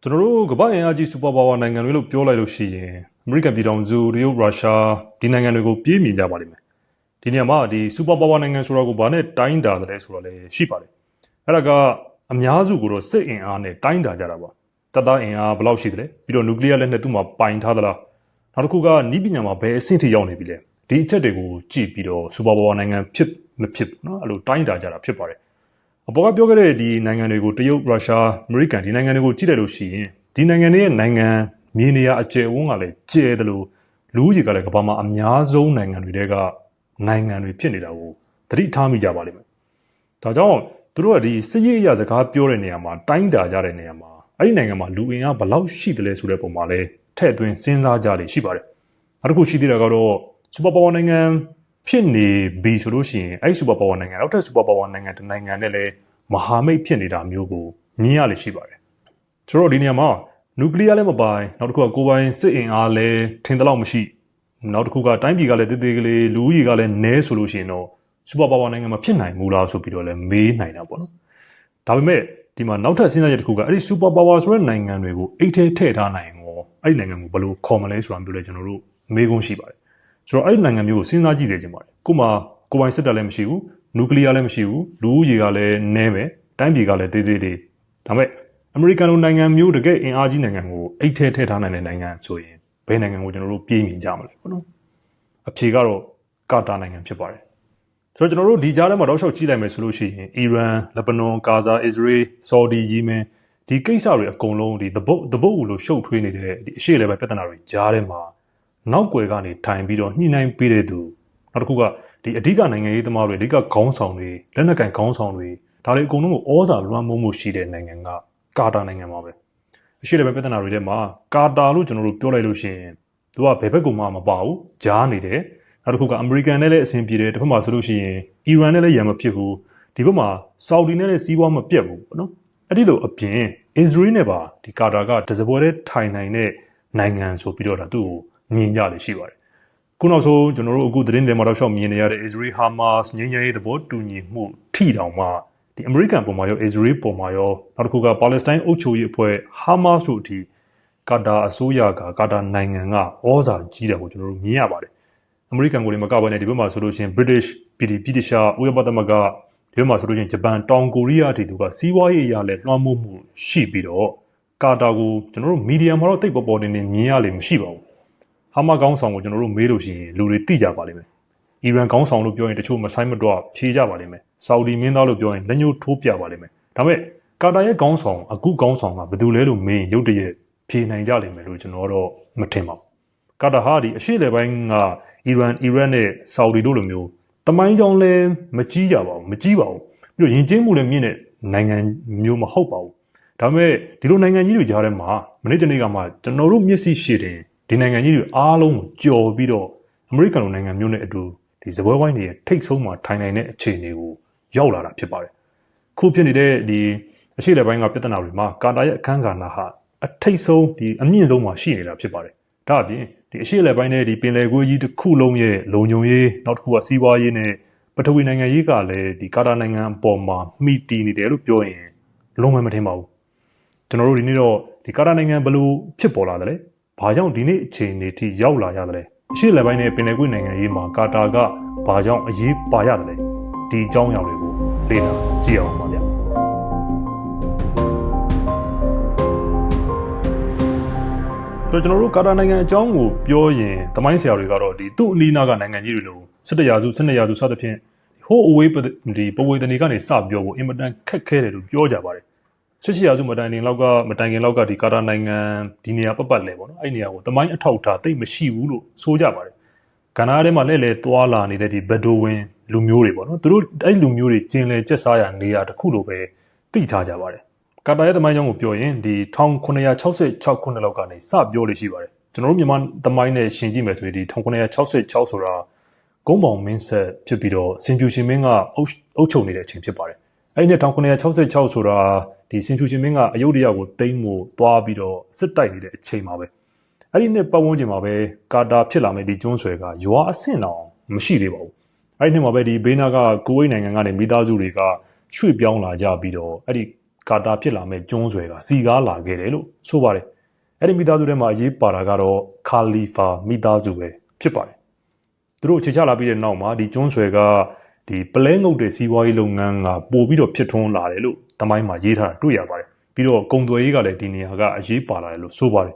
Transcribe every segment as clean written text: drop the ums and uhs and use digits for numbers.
ကျွန်တော်တို့ကမ္ဘာ့အင်အားကြီးစူပါပါဝါနိုင်ငံတွေလို့ပြောလိုက်လို့ရှိရင်အမေရိကန်ပြည်ထောင်စုတရုတ်ရုရှားဒီနိုင်ငံတွေကိုပြေးမြင်ကြပါလိမ့်မယ်ဒီနေရာမှာဒီစူပါပါဝါနိုင်ငံဆိုတာကိုဘာနဲ့တိုင်းတာတယ်ဆိုတော့လည်းရှိပါတယ်အဲ့ဒါကအများစုကိုတော့စစ်အင်အားနဲ့တိုင်းတာကြတာပါတပ်သားအင်အားဘယ်လောက်ရှိတယ်လဲပြီးတော့နျူကလ িয়ার လက်နက်သူ့မှာပိုင်ထားသလားနောက်တစ်ခုကနီးပညာမှာဘယ်အဆင့်ထိရောက်နေပြီလဲဒီအချက်တွေကိုကြည့်ပြီးတော့စူပါပါဝါနိုင်ငံဖြစ်မဖြစ်เนาะအဲ့လိုတိုင်းတာကြတာဖြစ်ပါတယ်အပေါ်ကပြောခဲ့တဲ့ဒီနိုင်ငံတွေကိုတရုတ်ရုရှားအမေရိကန်ဒီနိုင်ငံတွေကိုကြည့်လိုက်လို့ရှိရင်ဒီနိုင်ငံတွေရဲ့နိုင်ငံမြေနေရာအကျယ်ဝန်းကလည်းကျယ်တယ်လို့လူဦးရေကလည်းကမ္ဘာမှာအများဆုံးနိုင်ငံတွေကနိုင်ငံတွေဖြစ်နေတာကိုသတိထားမိကြပါလိမ့်မယ်။ဒါကြောင့်သူတို့ကဒီစစ်ရေးအရာစကားပြောတဲ့နေရာမှာတိုင်းတာကြတဲ့နေရာမှာအဲ့ဒီနိုင်ငံမှာလူအင်အားဘယ်လောက်ရှိတယ်လဲဆိုတဲ့ပုံမှာလည်းထည့်သွင်းစဉ်းစားကြလေရှိပါတယ်။နောက်တစ်ခုရှိသေးတာကတော့စူပါပါဝါနိုင်ငံဖြစ်နေပြီဆိုလို့ရှိရင်အဲ့စူပါပါဝါနိုင်ငံနောက်ထပ်စူပါပါဝါနိုင်ငံတစ်နိုင်ငံနဲ့လည်းမဟာမိတ်ဖြစ်နေတာမျိုးကိုမြင်ရလေရှိပါတယ်။ဆိုတော့ဒီနေရာမှာနျူကလ িয়ার လည်းမပိုင်နောက်တစ်ခုကကိုယ်ပိုင်စစ်အင်အားလည်းထင်သလောက်မရှိနောက်တစ်ခုကတိုင်းပြည်ကလည်းတည်တည်ကလေးလူဦးရေကလည်းနည်းဆိုလို့ရှိရင်တော့စူပါပါဝါနိုင်ငံမှာဖြစ်နိုင်မူလားဆိုပြီးတော့လည်းမေးနိုင်တာပေါ့နော်ဒါပေမဲ့ဒီမှာနောက်ထပ်စဉ်းစားချက်တစ်ခုကအဲ့ဒီစူပါပါဝါဆိုတဲ့နိုင်ငံတွေကိုအိတ်ထဲထည့်ထားနိုင်ရောအဲ့ဒီနိုင်ငံကိုဘယ်လိုခေါ်မလဲဆိုတာမျိုးလဲကျွန်တော်တို့မေးခွန်းရှိပါတယ်ဆိုတော့အဲ့ဒီနိုင်ငံမျိုးကိုစဉ်းစားကြည့်စေချင်ပါတယ်ကိုမှကိုယ်ပိုင်စစ်တပ်လည်းမရှိဘူးနျူကလ িয়ার လည်းမရှိဘူးလူဦးရေကလည်းနည်းမယ်တိုင်းပြည်ကလည်းတည်တည်လေးဒါပေမဲ့အမေရိကန်လိုနိုင်ငံမျိုးတကယ်အင်အားကြီးနိုင်ငံကိုအိတ်ထဲထည့်ထားနိုင်တဲ့နိုင်ငံဆိုရင်ဘယ်နိုင်ငံကိုကျွန်တော်တို့ပြေးမြင်ကြမလဲပေါ့နော်အဖြေကတော့ကာတာနိုင်ငံဖြစ်ပါတယ်ဆိုတော့ကျွန်တော်တို့ဒီကြားထဲမှာတော့ရှောက်ကြည့်လိုက်မယ်ဆိုလို့ရှိရင်အီရန်လက်ဘနွန်ဂါဇာအစ္စရေးဆော်ဒီယီမင်ဒီကိစ္စတွေအကုန်လုံးဒီသဘုတ်လို့ရှုပ်ထွေးနေတဲ့ဒီအရှေ့လေပိုင်းပြဿနာတွေကြားထဲမှာနောက်ွယ်ကနေထိုင်ပြီးတော့ညှိနှိုင်းပေးတဲ့သူနောက်တစ်ခုကဒီအဓိကနိုင်ငံရေးသမားတွေအဓိကခေါင်းဆောင်တွေလက်နက်ကင်ခေါင်းဆောင်တွေဒါတွေအကုန်လုံးကိုဩဇာလွှမ်းမိုးမှုရှိတဲ့နိုင်ငံကကာတာနိုင်ငံပါပဲအရှိတဲ့ပြဿနာတွေထဲမှာကာတာလို့ကျွန်တော်တို့ပြောလိုက်လို့ရှိရင်သူကဘယ်ဘက်ကိုမှမပါဘူးကြားနေတယ်နောက်တစ်ခုကအမေရိကန်နဲ့လည်းအဆင်ပြေတယ်တစ်ဖက်မှာဆိုလို့ရှိရင်အီရန်နဲ့လည်းရံမဖြစ်ဘူးဒီဘက်မှာဆော်ဒီနဲ့လည်းစီးပွားမပြတ်ဘူးပေါ့နော်အဲ့ဒီလိုအပြင်အစ္စရေးနဲ့ပါဒီကာတာကတစပွဲတဲ့ထိုင်နိုင်တဲ့နိုင်ငံဆိုပြီးတော့ဒါသူ့ကိုမြင်ကြလေရှိပါတယ်ခုနောက်ဆုံးကျွန်တော်တို့အခုသတင်းတွေမှာတော့ရှောက်မြင်နေရတဲ့အစ္စရေးဟာမတ်ငြိမ်းချမ်းရေးသဘောတူညီမှုထိတောင်မှဒီအမေရိကန်ပုံမှာရောအစ္စရေးပုံမှာရောနောက်တစ်ခုကပါလက်စတိုင်းအုပ်ချုပ်ရေးအဖွဲ့ဟာမတ်တို့အထိကာတာအစိုးရကကာတာနိုင်ငံကဩဇာကြီးတယ်ကိုကျွန်တော်တို့မြင်ရပါတယ်အမေရိကန်ကိုလည်းမကဘဲနဲ့ဒီဘက်မှာဆိုလို့ရှိရင် British ပြည်တရှာဥရောပသမဂ္ဂဒီဘက်မှာဆိုလို့ရှိရင်ဂျပန်တောင်ကိုရီးယားအထိသူကစီးပွားရေးအရာနဲ့လွှမ်းမိုးမှုရှိပြီးတော့ကာတာကိုကျွန်တော်တို့မီဒီယာမှာတော့တိတ်ပေါ်ပေါ်နေမြင်ရလိမ့်မရှိပါဘူးဟာမတ်ခေါင်းဆောင်ကိုကျွန်တော်တို့မေးလို့ရှိရင်လူတွေသိကြပါလိမ့်မယ်အီရန်ခေါင်းဆောင်လို့ပြောရင်တချို့မဆိုင်မတော့ဖြေကြပါလိမ့်မယ်ဆော်ဒီမင်းသားလို့ပြောရင်လက်ညှိုးထိုးပြပါလိမ့်မယ်ဒါပေမဲ့ကာတာရဲ့ခေါင်းဆောင်အခုခေါင်းဆောင်ကဘယ်သူလဲလို့မေးရင်ရုတ်တရက်ဖြေနိုင်ကြလိမ့်မယ်လို့ကျွန်တော်တော့မထင်ပါဘူးကာတာဟာဒီအရှေ့လေပိုင်းကအီရန်နဲ့ဆော်ဒီတို့လိုမျိုးတမိုင်းကြောင်းလဲမကြီးကြပါဘူးပြီးတော့ယဉ်ကျေးမှုလည်းမြင့်တဲ့နိုင်ငံမျိုးမဟုတ်ပါဘူးဒါပေမဲ့ဒီလိုနိုင်ငံကြီးတွေကြားထဲမှာမနေ့တနေ့ကမှကျွန်တော်တို့မျက်စိရှေ့တင်ဒီနိုင်ငံကြီးတွေအားလုံးကိုကြော်ပြီးတော့အမေရိကန်လိုနိုင်ငံမျိုးနဲ့အတူဒီစပွဲဝိုင်းတွေထိတ်ဆုံးမှာထိုင်နိုင်တဲ့အခြေအနေကိုရောက်လာတာဖြစ်ပါတယ်ခုဖြစ်နေတဲ့ဒီအရှေ့လေပိုင်းကပြဿနာတွေမှာကာတာရဲ့အခန်းကဏ္ဍဟာအထိတ်ဆုံးဒီအမြင့်ဆုံးမှာရှိနေတာဖြစ်ပါတယ်ဒါအပြင်ဒီအရှေ့လေပိုင်းနဲ့ဒီပင်လယ်ကွေးကြီးတစ်ခုလုံးရဲ့လုံခြုံရေးနောက်တစ်ခုကစီးပွားရေးနဲ့ပထဝီနိုင်ငံရေးကလည်းဒီကာတာနိုင်ငံအပေါ်မှာမိတီနေတယ်လို့ပြောရင်လုံးဝမထင်ပါဘူးကျွန်တော်တို့ဒီနေ့တော့ဒီကာတာနိုင်ငံဘယ်လိုဖြစ်ပေါ်လာတယ်လဲဘာကြောင့်ဒီနေ့အချိန်တွေထိရောက်လာရတယ်လဲအရှေ့လေပိုင်းနဲ့ပင်လယ်ကွေ့နိုင်ငံရေးမှာကာတာကဘာကြောင့်အရေးပါရတယ်လဲဒီအကြောင်းအရာတွေကိုလေ့လာကြည့်အောင်ပါဗျာကျွန်တော်တို့ကာတာနိုင်ငံအကြောင်းကိုပြောရင်သမိုင်းဆရာတွေကတော့ဒီသူ့အနီးနားကနိုင်ငံကြီးတွေလို့17ရာစု12ရာစုစသဖြင့်ဟိုးအဝေးဒီပဝေသနီကနေစပြောဖို့အင်မတန်ခက်ခဲတယ်လို့ပြောကြပါတယ်18ရာစုမတိုင်ခင်လောက်ကဒီကာတာနိုင်ငံဒီနေရာပတ်လဲပေါ့နော်အဲ့နေရာကိုသမိုင်းအထောက်ထားတိတ်မရှိဘူးလို့ဆိုကြပါတယ်ကဏ္ဍထဲမှာလဲသွားလာနေတဲ့ဒီဘက်ဒိုဝင်လူမျိုးတွေပေါ့နော်သူတို့အဲ့လူမျိုးတွေကျင်လည်ကျက်စားရနေရာတစ်ခုလိုပဲသိထားကြပါတယ်ကာတာရဲ့သမိုင်းကြောင်းကိုပြောရင်ဒီ1966ခုနှစ်လောက်ကနေစပြောလို့ရှိပါတယ်ကျွန်တော်တို့မြန်မာသမိုင်းနဲ့ရှင်ကြည့်မယ်ဆိုရင်ဒီ1966ဆိုတာကုန်းပေါင်မင်းဆက်ဖြစ်ပြီးတော့စင်ဖြူရှင်မင်းကအုပ်ချုပ်နေတဲ့အချိန်ဖြစ်ပါတယ်အဲ့ဒီ1966ဆိုတာဒီစင်ဖြူရှင်မင်းကအယုဒ္ဓယကိုသိမ်းဖို့သွားပြီးတော့စစ်တိုက်နေတဲ့အချိန်မှာပဲအဲ့ဒီနှစ်ပတ်ဝန်းကျင်မှာပဲကာတာဖြစ်လာမယ့်ဒီကျွန်းဆွယ်ကရွာအဆင့်အောင်မရှိသေးပါဘူးအဲ့ဒီနှစ်မှာပဲဒီဘေးနားကကူဝိတ်နိုင်ငံကနေမိသားစုတွေကရွှေ့ပြောင်းလာကြပြီးတော့အဲ့ဒီ ကာတာဖြစ်လာမဲ့ကျွန်းဆွယ်ကစီကားလာခဲ့တယ်လို့ဆိုပါတယ်အဲ့ဒီမိသားစုထဲမှာအရေးပါတာကတော့ခါလီဖာမိသားစုပဲဖြစ်ပါတယ်သူတို့အခြေချလာပြီးတဲ့နောက်မှာဒီကျွန်းဆွယ်ကဒီပလဲငုတ်တဲ့စီးပွားရေးလုပ်ငန်းကပို့ပြီးတော့ဖြစ်ထွန်းလာတယ်လို့တမိုင်းမှာရေးထားတာတွေ့ရပါတယ်ပြီးတော့ကုန်သွယ်ရေးကလည်းဒီနေရာကအရေးပါလာတယ်လို့ဆိုပါတယ်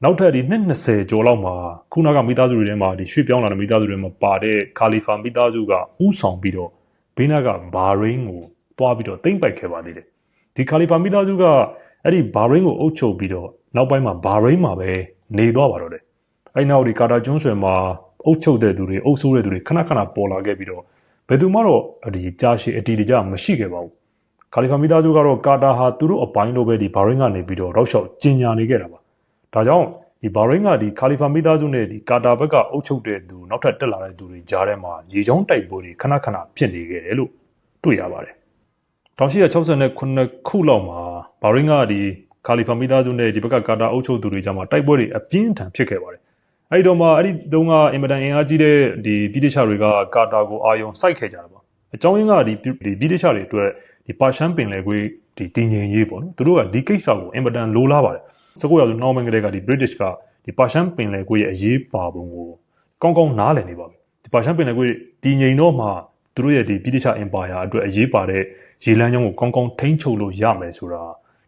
နောက်ထပ်ဒီနှစ်20ကျော်လောက်မှာခုနကမိသားစုတွေထဲမှာဒီရွှေ့ပြောင်းလာတဲ့မိသားစုတွေမှာပါတဲ့ခါလီဖာမိသားစုကဥဆောင်ပြီးတော့ဘေးနားကဘာရိန်းကိုတွားပြီးတော့တိမ့်ပိုက်ခဲ့ပါသေးတယ်ဒီခါလီဖာမိသားစုကအဲ့ဒီဘာရိန်းကိုအုပ်ချုပ်ပြီးတော့နောက်ပိုင်းမှာဘာရိန်းမှာပဲနေသွားပါတော့တယ်အဲ့နောက်ဒီကာတာကျွန်းဆွယ်မှာအုပ်ချုပ်တဲ့သူတွေအုပ်စိုးတဲ့သူတွေခဏခဏပေါ်လာခဲ့ပြီးတော့ဘယ်သူမှတော့ဒီကြားရှိအတီတကြမရှိခဲ့ပါဘူးခါလီဖာမိသားစုကတော့ကာတာဟာသူတို့အပိုင်းလိုပဲဒီဘာရိန်းကနေပြီးတော့တောက်လျှောက်ကျင်ညာနေခဲ့တာပါဒါကြောင့်ဒီဘာရိန်းကဒီခါလီဖာမိသားစုနဲ့ဒီကာတာဘက်ကအုပ်ချုပ်တဲ့သူနောက်ထပ်တက်လာတဲ့သူတွေကြားထဲမှာရေချောင်းတိုက်ပွဲတွေခဏခဏဖြစ်နေခဲ့တယ်လို့တွေ့ရပါတယ်1869ခုလောက်မှာဘာရိန်းကဒီခါလီဖာမိသားစုနဲ့ဒီဘက်ကကာတာအုပ်ချုပ်သူတွေကြားမှာတိုက်ပွဲတွေအပြင်းထန်ဖြစ်ခဲ့ပါတယ်အဲ့ဒီတော့မှအဲ့ဒီတုန်းကအင်မတန်အင်အားကြီးတဲ့ဒီပြည်တရှာတွေကကာတာကိုအာယုံစိုက်ခဲ့ကြတာပါအကြောင်းရင်းကဒီပြည်တရှာတွေအတွက်ဒီပါရှန်ပင်လယ်ကွေးဒီတည်ငြိမ်ရေးပေါ့နော်သူတို့ကဒီကိစ္စကိုအင်မတန်လိုလားပါတယ်19ရာစုနှောင်းပိုင်းကတည်းကဒီ British ကဒီပါရှန်ပင်လယ်ကွေးရဲ့အရေးပါပုံကိုကောင်းကောင်းနားလည်နေပါပြီဒီပါရှန်ပင်လယ်ကွေးတည်ငြိမ်တော့မှသူတို့ရဲ့ဒီပြည်တရှာ Empire အတွက်အရေးပါတဲ့ရေလမ်းကြောင်းကိုကောင်းကောင်းထိန်းချုပ်လို့ရမယ်ဆိုတ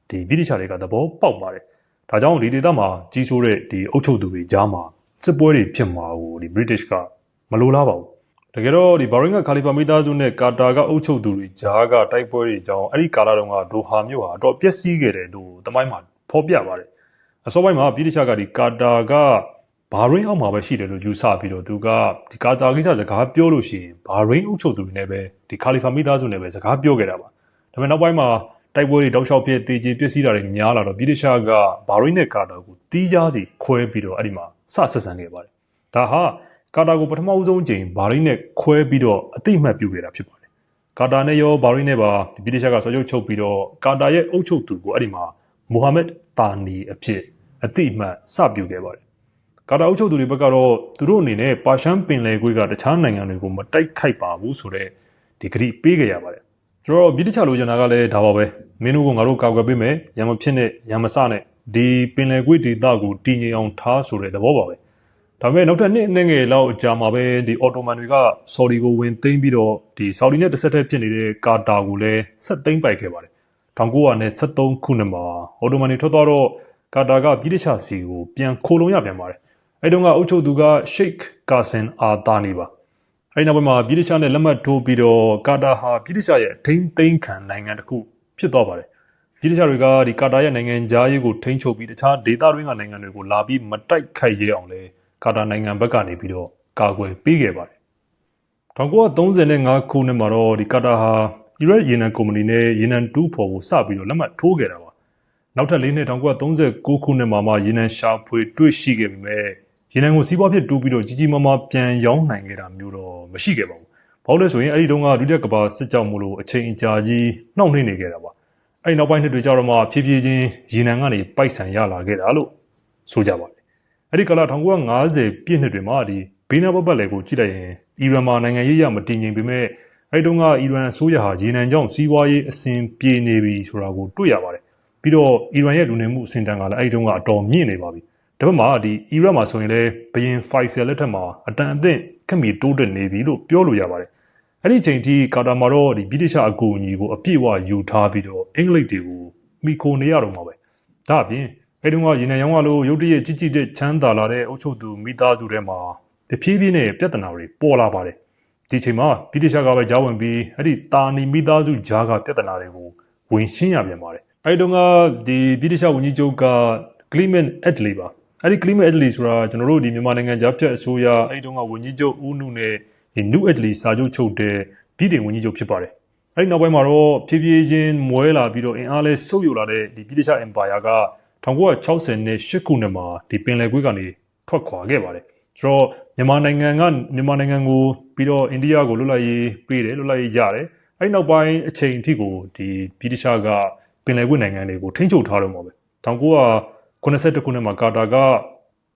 ာဒီပြည်တရှာတွေကသဘောပေါက်ပါတယ်ဒါကြောင့်ဒီဒေသမှာကြီးစိုးတဲ့ဒီအုပ်ချုပ်သူတွေကြားမှာစစ်ပွဲတွေဖြစ်မှာကိုဒီ British ကမလိုလားပါဘူးတကယ်တော့ဒီဘာရိန်းကခါလီဖာမိသားစုနဲ့ကာတာကအုပ်ချုပ်သူတွေကြားကတိုက်ပွဲတွေကြောင့်အဲ့ဒီကာလတုန်းကဒိုဟာမြို့ဟာအတော်ပျက်စီးခဲ့တယ်လို့တမိုင်းမှာဖော်ပြပါတယ်အစောပိုင်းမှာပြည်တခြားကဒီကာတာကဘာရိန်းအောက်မှာပဲရှိတယ်လို့ယူဆပြီးတော့သူကဒီကာတာကိစ္စစကားပြောလို့ရှိရင်ဘာရိန်းအုပ်ချုပ်သူတွေနဲ့ပဲဒီခါလီဖာမိသားစုနဲ့ပဲစကားပြောခဲ့တာပါဒါပေမဲ့နောက်ပိုင်းမှာတိုက်ပွဲတွေတောက်လျှောက်ဖြစ်တေကြီးပျက်စီးတာတွေများလာတော့ပြည်တခြားကဘာရိန်းနဲ့ကာတာကိုတီးခြားစီခွဲပြီးတော့အဲ့ဒီမှာဆက်ဆံခဲ့ပါတယ်ဒါဟာကာတာကိုပထမဦးဆုံးအကြိမ်ဘာရိန်းနဲ့ခွဲပြီးတော့အတိအမှတ်ပြုခဲ့တာဖြစ်ပါတယ်ကာတာနဲ့ရောဘာရိန်းနဲ့ပါပြည်တခြားကဆောက်ချုပ်ပြီးတော့ကာတာရဲ့အုပ်ချုပ်သူကိုအဲ့ဒီမှာမိုဟာမက်တာနီအဖြစ်အတိအမှတ်စပြုခဲ့ပါတယ်ကာတာအုပ်ချုပ်သူတွေဘက်ကတော့သူတို့အနေနဲ့ပါရှန်ပင်လယ်ကွေးကတခြားနိုင်ငံတွေကိုမတိုက်ခိုက်ပါဘူးဆိုတော့ဒီဂရိပေးခဲ့ရပါတယ်ကျွန်တော်ပြည်တခြားလိုချင်တာကလည်းဒါပါပဲမင်းတို့ကငါတို့ကာကွယ်ပေးမယ်ရံမဖြစ်နဲ့ရံမစနဲ့ဒီပင်လယ်ကွေးဒေသကိုတည်ငြိမ်အောင်ထားဆိုတဲ့သဘောပါပဲဒါပေမဲ့နောက်ထပ်နှစ်ငယ်လောက်အကြာမှာပဲဒီအော်တိုမန်တွေကဆော်ဒီကိုဝင်သိမ်းပြီးတော့ဒီဆော်ဒီနဲ့တစ်ဆက်တည်းဖြစ်နေတဲ့ကာတာကိုလည်းဆက်သိမ်းပိုက်ခဲ့ပါတယ်1973ခုနှစ်မှာအော်တိုမန်တွေထွက်သွားတော့ကာတာကပြည်တခြားစီကိုပြန်ခိုလုံရပြန်ပါတယ်အဲ့တုန်းကအုပ်ချုပ်သူကရှိတ်ကာဆင်အာတာနီပါအဲ့နောက်ပိုင်းမှာပြည်တခြားနဲ့လက်မှတ်ထိုးပြီးတော့ကာတာဟာပြည်တခြားရဲ့ထိန်းသိမ်းခံနိုင်ငံတစ်ခုဖြစ်သွားပါတယ်ပြည်တခြားတွေကဒီကာတာရဲ့နိုင်ငံသားရေးကိုထိန်းချုပ်ပြီးတခြားဒေသတွင်းကနိုင်ငံတွေကိုလာပြီးမတိုက်ခိုက်ရအောင်လဲကာတာနိုင်ငံဘက်ကနေပြီးတော့ကာကွယ်ပေးခဲ့ပါတယ်1935ခုနှစ်မှာတော့ဒီကာတာဟာအီရတ်ရေနံကုမ္ပဏီနဲ့ရေနံတူးဖော်ဖို့စပြီးတော့လက်မှတ်ထိုးခဲ့တာပါနောက်ထပ်၄နှစ်1939ခုနှစ်မှာမှရေနံရှာဖွေတွေ့ရှိခဲ့ပေမဲ့ရေနံကိုစီးပွားဖြစ်တူးပြီးတော့ကြီးကြီးမားမားပြန်ရောင်းနိုင်ခဲ့တာမျိုးတော့မရှိခဲ့ပါဘူးဘာလို့လဲဆိုရင်အဲ့ဒီတုန်းကဒုတိယကမ္ဘာစစ်ကြောင့်မို့လို့အချိန်အကြာကြီးနှောင့်နှေးနေခဲ့တာပါအဲ့နောက်ပိုင်းနှစ်တွေကျတော့မှဖြည်းဖြည်းချင်းရေနံကနေပိုက်ဆံရလာခဲ့တာလို့ဆိုကြပါတယ်အဲ့ဒီကာလ1950ပြည့်နှစ်တွေမှာဒီဘေးနားပတ်လည်ကိုကြည့်လိုက်ရင်အီရန်မှာနိုင်ငံရေးရမတည်ငြိမ်ပေမဲ့အဲ့တုန်းကအီရန်အစိုးရဟာရေနံကြောင့်စီးပွားရေးအဆင်ပြေနေပြီဆိုတာကိုတွေ့ရပါတယ်ပြီးတော့အီရန်ရဲ့လူနေမှုအဆင့်တန်းကလည်းအဲ့တုန်းကအတော်မြင့်နေပါပြီဒါပေမဲ့ဒီအီရတ်မှာဆိုရင်လည်းဘရင်ဖိုက်ဆယ်လက်ထက်မှာအတန်အသင့်ခက်မီတိုးတက်နေပြီလို့ပြောလို့ရပါတယ်အဲ့ဒီချိန်ထိကာတာမှာတော့ဒီဗြိတိရှအကူအညီကိုအပြည့်အဝယူထားပြီးတော့အင်္ဂလိပ်တွေကိုမိခိုနေရတော့မှာပဲဒါအပြင်အဲ့တုန်းကရေနံရောင်းရလို့ရုတ်တရက်ကြီးတဲ့ချမ်းသာလာတဲ့အုပ်ချုပ်သူမိသားစုတွေမှာတဖြည်းဖြည်းနဲ့ပြဿနာတွေပေါ်လာပါတယ်ဒီချိန်မှာဗြိတိရှကပဲကြားဝင်ပြီးအဲ့ဒီတာနီမိသားစုကြားကပြဿနာတွေကိုဝင်ရှင်းရပြန်ပါတယ်အဲ့တုန်းကဒီဗြိတိရှဝန်ကြီးချုပ်က Clement Attlee ပါအဲ့ဒီ Clement Attlee ဆိုတာကျွန်တော်တို့ဒီမြန်မာနိုင်ငံကြားဖြတ်အစိုးရအဲ့တုန်းကဝန်ကြီးချုပ်ဦးနုနဲ့ဒီ New Attlee စာချုပ်ချုပ်တဲ့ဗြိတိန်ဝန်ကြီးချုပ်ဖြစ်ပါတယ်အဲ့ဒီနောက်ပိုင်းမှာတော့ဖြည်းဖြည်းချင်းမွဲလာပြီးတော့အင်အားလဲဆုပ်ယုပ်လာတဲ့ဒီဗြိတိရှ Empire က1968ခုနှစ်မှာဒီပင်လယ်ကွေးကနေထွက်ခွာခဲ့ပါတယ်ဆိုတော့မြန်မာနိုင်ငံကိုပြီးတော့အိန္ဒိယကိုလွတ်လပ်ရေးပေးတယ်လွတ်လပ်ရေးရတယ်အဲ့နောက်ပိုင်းအချိန်အထိကိုဒီဗြိတိရှကပင်လယ်ကွေ့နိုင်ငံတွေကိုထိန်းချုပ်ထားတော့မှာပဲ1982ခုနှစ်မှာကာတာက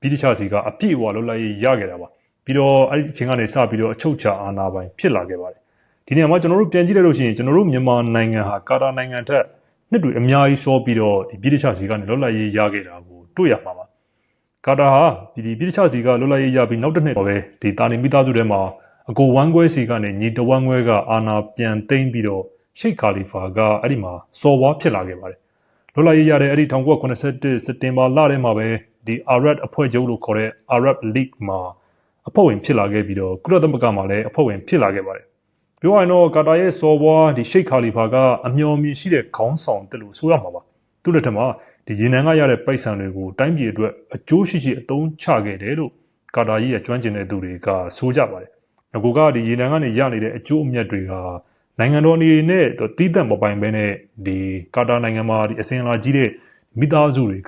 ဗြိတိရှစီကအပြည့်အဝလွတ်လပ်ရေးရခဲ့တာပါပြီးတော့အဲ့ဒီအချိန်ကနေစပြီးတော့အချုပ်ချာအာဏာပိုင်ဖြစ်လာခဲ့ပါတယ်ဒီနေရာမှာကျွန်တော်တို့ပြန်ကြည့်လိုက်လို့ရှိရင်ကျွန်တော်တို့မြန်မာနိုင်ငံဟာကာတာနိုင်ငံထက် နှစ်တွေအများကြီးစောပြီးတော့ဒီပြည်တခြားစီကနေလွတ်လပ်ရေးရခဲ့တာကိုတွေ့ရမှာပါကာတာဟာဒီပြည်တခြားစီကလွတ်လပ်ရေးရပြီးနောက်တစ်နှစ်တော့ပဲဒီတာနီမိသားစုထဲမှာအကိုဝမ်းခွဲစီကနေညီတဝမ်းခွဲကအာဏာပြန်သိမ်းပြီးတော့ရှိတ်ခါလီဖာကအဲ့ဒီမှာစော်ဝါဖြစ်လာခဲ့ပါတယ်လွတ်လပ်ရေးရတဲ့အဲ့ဒီ1981စက်တင်ဘာလထဲမှာပဲဒီ Arab အဖွဲ့ချုပ်လို့ခေါ်တဲ့ Arab League မှာအဖွဲ့ဝင်ဖြစ်လာခဲ့ပြီးတော့ကုလသမဂ္ဂမှာလည်းအဖွဲ့ဝင်ဖြစ်လာခဲ့ပါတယ်ပြောရရင်တော့ကာတာရဲ့စော်ဝါဒီရှိတ်ခါလီဖာကအမျှော်မြင်ရှိတဲ့ခေါင်းဆောင်တက်လို့ဆိုရမှာပါသူ့လက်ထက်မှာဒီရေနံကရတဲ့ပိုက်ဆံတွေကိုတိုင်းပြည်အတွက်အကျိုးရှိရှိအသုံးချခဲ့တယ်လို့ကာတာကြီးရဲ့ကျွမ်းကျင်တဲ့သူတွေကဆိုကြပါတယ်။အခုကဒီရေနံကနေရနေတဲ့အကျိုးအမြတ်တွေကနိုင်ငံတော်အနေနဲ့တီးသန့်မပိုင်ဘဲနဲ့ဒီကာတာနိုင်ငံမှာဒီအစင်လာကြီးတဲ့မိသားစုတွေ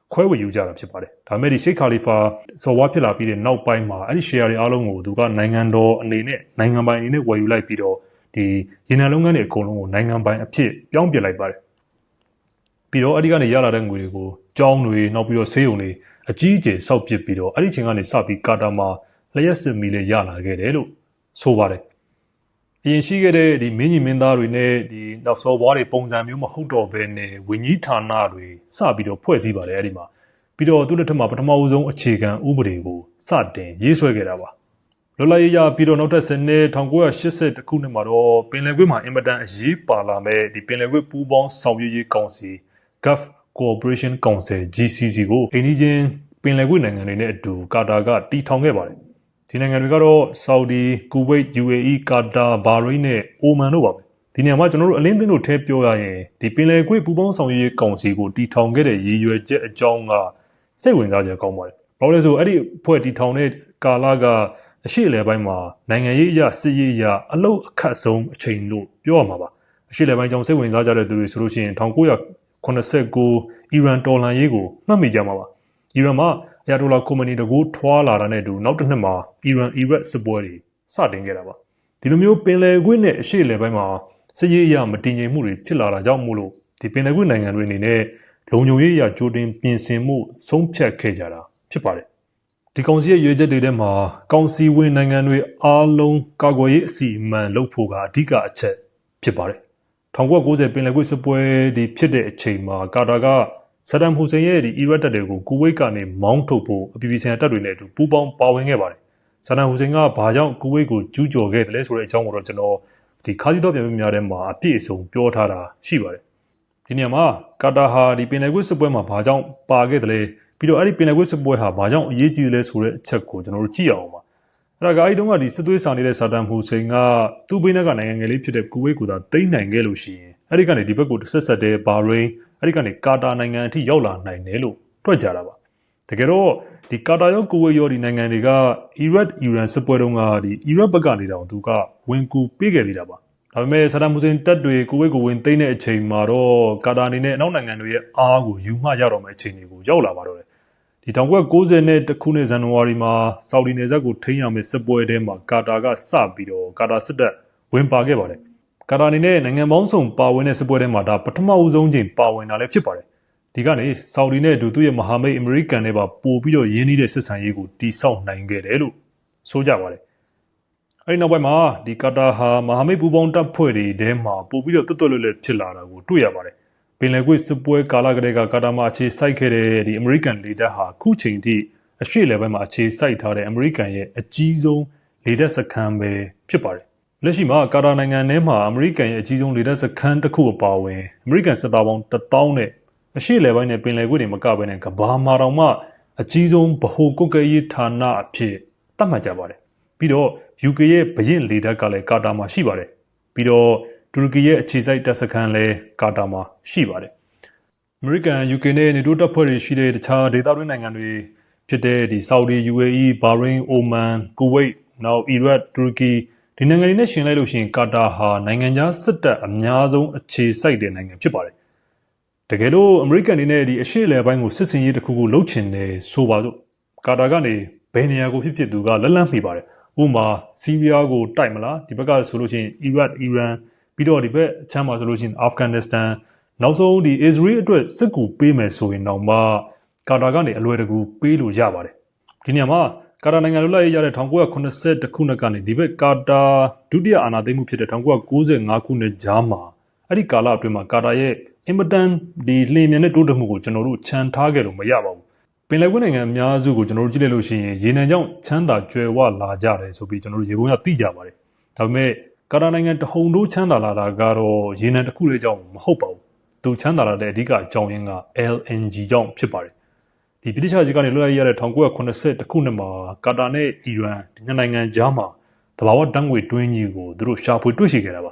ကခွဲဝေယူကြတာဖြစ်ပါတယ်။ဒါပေမဲ့ဒီရှိတ်ခါလီဖာစော်ဝါဖြစ်လာပြီးတဲ့နောက်ပိုင်းမှာအဲ့ဒီ share တွေအားလုံးကိုသူကနိုင်ငံတော်အနေနဲ့နိုင်ငံပိုင်အနေနဲ့ဝယ်ယူလိုက်ပြီးတော့ဒီရေနံလုပ်ငန်းတွေအကုန်လုံးကိုနိုင်ငံပိုင်အဖြစ်ပြောင်းပြလိုက်ပါတယ်။ပြီးတော့အဲ့ဒီကနေရလာတဲ့ငွေတွေကိုကျောင်းတွေနောက်ပြီးတော့ဆေးရုံတွေအကြီးအကျယ်စောက်ပစ်ပြီးတော့အဲ့ဒီချိန်ကနေစပြီးကာတာမှာလျှက်စစ်မီလေးရလာခဲ့တယ်လို့ဆိုပါတယ်အရင်ရှိခဲ့တဲ့ဒီမင်းကြီးမင်းသားတွေနဲ့ဒီနောက်စော်ဘွားတွေပုံစံမျိုးမဟုတ်တော့ဘဲနဲ့ဝင်းကြီးဌာနတွေစပြီးတော့ဖွဲ့စည်းပါတယ်အဲ့ဒီမှာပြီးတော့သူ့လက်ထက်မှာပထမဦးဆုံးအခြေခံဥပဒေကိုစတင်ရေးဆွဲခဲ့တာပါလွတ်လပ်ရေးရပြီးတော့နောက်ထပ်10နှစ်1980ခုနှစ်မှာတော့ပင်လယ်ကွေ့မှာအင်မတန်အရေးပါလာမဲ့ဒီပင်လယ်ကွေ့ပူးပေါင်းဆောင်ရွက်ရေးကောင်စီ Gulf Cooperation Council GCC ကိုအိန္ဒိချင်းပင်လယ်ကွေ့နိုင်ငံတွေနဲ့အတူကာတာကတီထောင်ခဲ့ပါတယ်ဒီနိုင်ငံတွေကတော့ဆော်ဒီ၊ကူဝိတ်၊ UAE ကာတာ၊ဘာရိန်းနဲ့အိုမန်တို့ပါပဲဒီနေရာမှာကျွန်တော်တို့အလင်းသင်းတို့ထဲပြောရရင်ဒီပင်လယ်ကွေ့ပူးပေါင်းဆောင်ရွက်ရေးကောင်စီကိုတီထောင်ခဲ့တဲ့ရည်ရွယ်ချက်အကြောင်းကစိတ်ဝင်စားစရာကောင်းပါတယ်ဘာလို့လဲဆိုအဲ့ဒီအဖွဲ့တီထောင်တဲ့ကာလကအရှိလေပိုင်းမှာနိုင်ငံရေးအရာစစ်ရေးအရာအလုတ်အခတ်ဆုံးအချိန်လို့ပြောရမှာပါအရှိလေပိုင်းကြောင့်စိတ်ဝင်စားကြတဲ့သူတွေဆိုလို့ရှိရင်1989အီရန်တော်လှန်ရေးကိုမှတ်မိကြမှာပါအီရန်မှာအယာတိုလာကွန်မြူနီတကူထွာလာတာနဲ့အတူနောက်တစ်နှစ်မှာအီရန်အီရတ်စစ်ပွဲတွေစတင်ခဲ့တာပါဒီလိုမျိုးပင်လယ်ကွေ့နဲ့အရှေ့လေပိုင်းမှာစစ်ရေးအရာမတည်ငြိမ်မှုတွေဖြစ်လာတာကြောင့်မို့လို့ဒီပင်လယ်ကွေ့နိုင်ငံတွေအနေနဲ့လုံခြုံရေးအရာကြိုတင်ပြင်ဆင်မှုဆုံးဖြတ်ခဲ့ကြတာဖြစ်ပါတယ်ဒီကောင်စီရဲ့ရွေးချက်တွေထဲမှာကောင်စီဝင်နိုင်ငံတွေအားလုံးကာကွယ်ရေးအစီအမံလုပ်ဖို့ကအဓိကအချက်ဖြစ်ပါတယ်1990ပင်လယ်ကွေ့စစ်ပွဲဒီဖြစ်တဲ့အချိန်မှာကာတာကဆဒမ်ဟူစိန်ရဲ့ဒီအီရတ်တပ်တွေကိုကူဝိတ်ကနေမောင်းထုတ်ဖို့အပြည်ပြည်ဆိုင်ရာတပ်တွေနဲ့အတူပူးပေါင်းပါဝင်ခဲ့ပါတယ်ဆဒမ်ဟူစိန်ကဘာကြောင့်ကူဝိတ်ကိုကျူးကျော်ခဲ့တယ်လဲဆိုတဲ့အကြောင်းကိုတော့ကျွန်တော်ဒီခါစီတော့ပြန်ပြများထဲမှာအပြည့်အစုံပြောထားတာရှိပါတယ်ဒီနေရာမှာကာတာဟာဒီပင်လယ်ကွေ့စစ်ပွဲမှာဘာကြောင့်ပါခဲ့တယ်လဲပြီးတော့အဲ့ဒီပင်လယ်ကွေ့စစ်ပွဲဟာဘာကြောင့်အရေးကြီးတယ်လဲဆိုတဲ့အချက်ကိုကျွန်တော်တို့ကြည့်အောင်ပါအဲ့ဒါကအဲ့ဒီတုန်းကဒီစစ်သွေးဆောင်နေတဲ့ဆဒမ်ဟူစိန်ကသူ့ဘိန်းကနိုင်ငံငယ်လေးဖြစ်တဲ့ကူဝိတ်ကိုသာသိမ်းနိုင်ခဲ့လို့ရှိရင်အဲ့ဒီကနေဒီဘက်ကိုတစ်ဆက်ဆက်တဲ့ဘာရိန်းအဲ့ဒီကနေကာတာနိုင်ငံအထိရောက်လာနိုင်တယ်လို့တွက်ကြတာပါတကယ်တော့ဒီကာတာရောကူဝိတ်ရောဒီနိုင်ငံတွေကအီရန်စစ်ပွဲတုန်းကဒီအီရတ်ဘက်ကနေတောင်သူကဝင်ကူပေးခဲ့သေးတာပါဒါပေမဲ့ဆဒမ်ဟူစိန်တပ်တွေကူဝိတ်ကိုဝင်သိမ်းတဲ့အချိန်မှာတော့ကာတာအနေနဲ့အနောက်နိုင်ငံတွေရဲ့အားကိုယူမှရတော့မယ့်အခြေအနေကိုရောက်လာပါတော့တယ်ဒီ1990နဲ့တခုနှစ်ဇန်နဝါရီမှာဆော်ဒီနယ်စပ်ကိုထိန်းရမယ့်စစ်ပွဲထဲမှာကာတာကစပြီးတော့ကာတာစစ်တပ်ဝင်ပါခဲ့ပါတယ်ကာတာအနေနဲ့နိုင်ငံပေါင်းစုံပါဝင်တဲ့စစ်ပွဲထဲမှာဒါပထမဦးဆုံးချိန်ပါဝင်တာလည်းဖြစ်ပါတယ်ဒီကနေဆော်ဒီနဲ့အတူသူ့ရဲ့မဟာမိတ်အမေရိကန်နဲ့ပါပို့ပြီးတော့ရင်းနှီးတဲ့စစ်ဆန်ရေးကိုတိစောက်နိုင်ခဲ့တယ်လို့ဆိုကြပါတယ်အဲဒီနောက်ပိုင်းမှာဒီကာတာဟာမဟာမိတ်ပူးပေါင်းတပ်ဖွဲ့တွေထဲမှာပို့ပြီးတော့တွတ်တွတ်လွတ်လွတ်ဖြစ်လာတာကိုတွေ့ရပါတယ်ပင်လယ်ကွေ့စစ်ပွဲကာလကတည်းကကာတာမှာအခြေစိုက်ခဲ့တဲ့ဒီအမေရိကန်လေတပ်ဟာခုချိန်ထိအရှေ့လေပိုင်းမှာအခြေစိုက်ထားတဲ့အမေရိကန်ရဲ့အကြီးဆုံးလေတပ်စခန်းပဲဖြစ်ပါတယ်လက်ရှိမှာကာတာနိုင်ငံထဲမှာအမေရိကန်ရဲ့အကြီးဆုံးလေတပ်စခန်းတစ်ခုအပါအဝင်အမေရိကန်စစ်သားပေါင်း1000နဲ့အရှေ့လေပိုင်းနဲ့ပင်လယ်ကွေ့တွေမကဘဲနဲ့ကမ္ဘာမှာတောင်မှအကြီးဆုံးဗဟိုကုတ်ကဲရေးဌာနအဖြစ်သတ်မှတ်ကြပါတယ်ပြီးတော့ UK ရဲ့ဘရင်လေတပ်ကလည်းကာတာမှာရှိပါတယ်ပြီးတော့တူရကီရဲ့အခြေစိုက်တပ်စခန်းလည်းကာတာမှာရှိပါတယ်အမေရိကန် UK နဲ့နေတိုးတပ်ဖွဲ့တွေရှိတဲ့တခြားဒေသတွင်းနိုင်ငံတွေဖြစ်တဲ့ဒီဆော်ဒီ UAE ဘာရိန်းအိုမန်ကူဝိတ်နောက်အီရတ်တူရကီဒီနိုင်ငံတွေနဲ့ရှင်လိုက်လို့ရှိရင်ကာတာဟာနိုင်ငံခြားစစ်တပ်အများဆုံးအခြေစိုက်တဲ့နိုင်ငံဖြစ်ပါတယ်တကယ်လို့အမေရိကန်တွေနဲ့ဒီအရှေ့လေပိုင်းကိုစစ်စင်ရေးတစ်ခုခုလုပ်ချင်တယ်ဆိုပါစို့ကာတာကနေဘယ်နေရာကိုဖြစ်ဖြစ်သူကလက်လန့်မိပါတယ်ဥပမာဆီးရီးယားကိုတိုက်မလားဒီဘက်ကဆိုလို့ရှိရင်အီရတ်အီရန်ပြီးတော့ဒီဘက်အချမ်းမှာဆိုလို့ရှိရင်အာဖဂန်နစ္စတန်နောက်ဆုံးဒီအစ္စရေးအတွက်စစ်ကူပေးမယ်ဆိုရင်တော့မှကာတာကနေအလွယ်တကူပေးလို့ရပါတယ်ဒီနေရာမှာကာတာနိုင်ငံလွတ်လပ်ရေးရတဲ့1982ခုနှစ်ကနေဒီဘက်ကာတာဒုတိယအာဏာသိမ်းမှုဖြစ်တဲ့1995ခုနှစ်ကြားမှာအဲ့ဒီကာလအတွင်းမှာကာတာရဲ့ အင်မတန်ဒီလျင်မြန်တဲ့တိုးတက်မှုကိုကျွန်တော်တို့ခြံထားခဲ့လို့မရပါဘူးပင်လယ်ကွေ့နိုင်ငံအများစုကိုကျွန်တော်တို့ကြည့်လိုက်လို့ရှိရင်ရေနံကြောင့်ချမ်းသာကြွယ်ဝလာကြတယ်ဆိုပြီးကျွန်တော်တို့ရေပုံးရသိကြပါတယ်ဒါပေမဲ့ကာတာနိုင်ငံတဟုန်ထိုးချမ်းသာလာတာကတော့ရေနံတစ်ခုလေးကြောင့်မဟုတ်ပါဘူးသူချမ်းသာလာတဲ့အဓိကအကြောင်းရင်းက LNG ကြောင့်ဖြစ်ပါတယ်ဒီဗြိတိရှကြီးကနေလွတ်လပ်ရတဲ့1980ခုနှစ်မှာကာတာနဲ့အီရန်ဒီနှစ်နိုင်ငံကြားမှာသဘာဝဓာတ်ငွေတွင်းကြီးကိုသူတို့ရှာဖွေတွေ့ရှိခဲ့တာပါ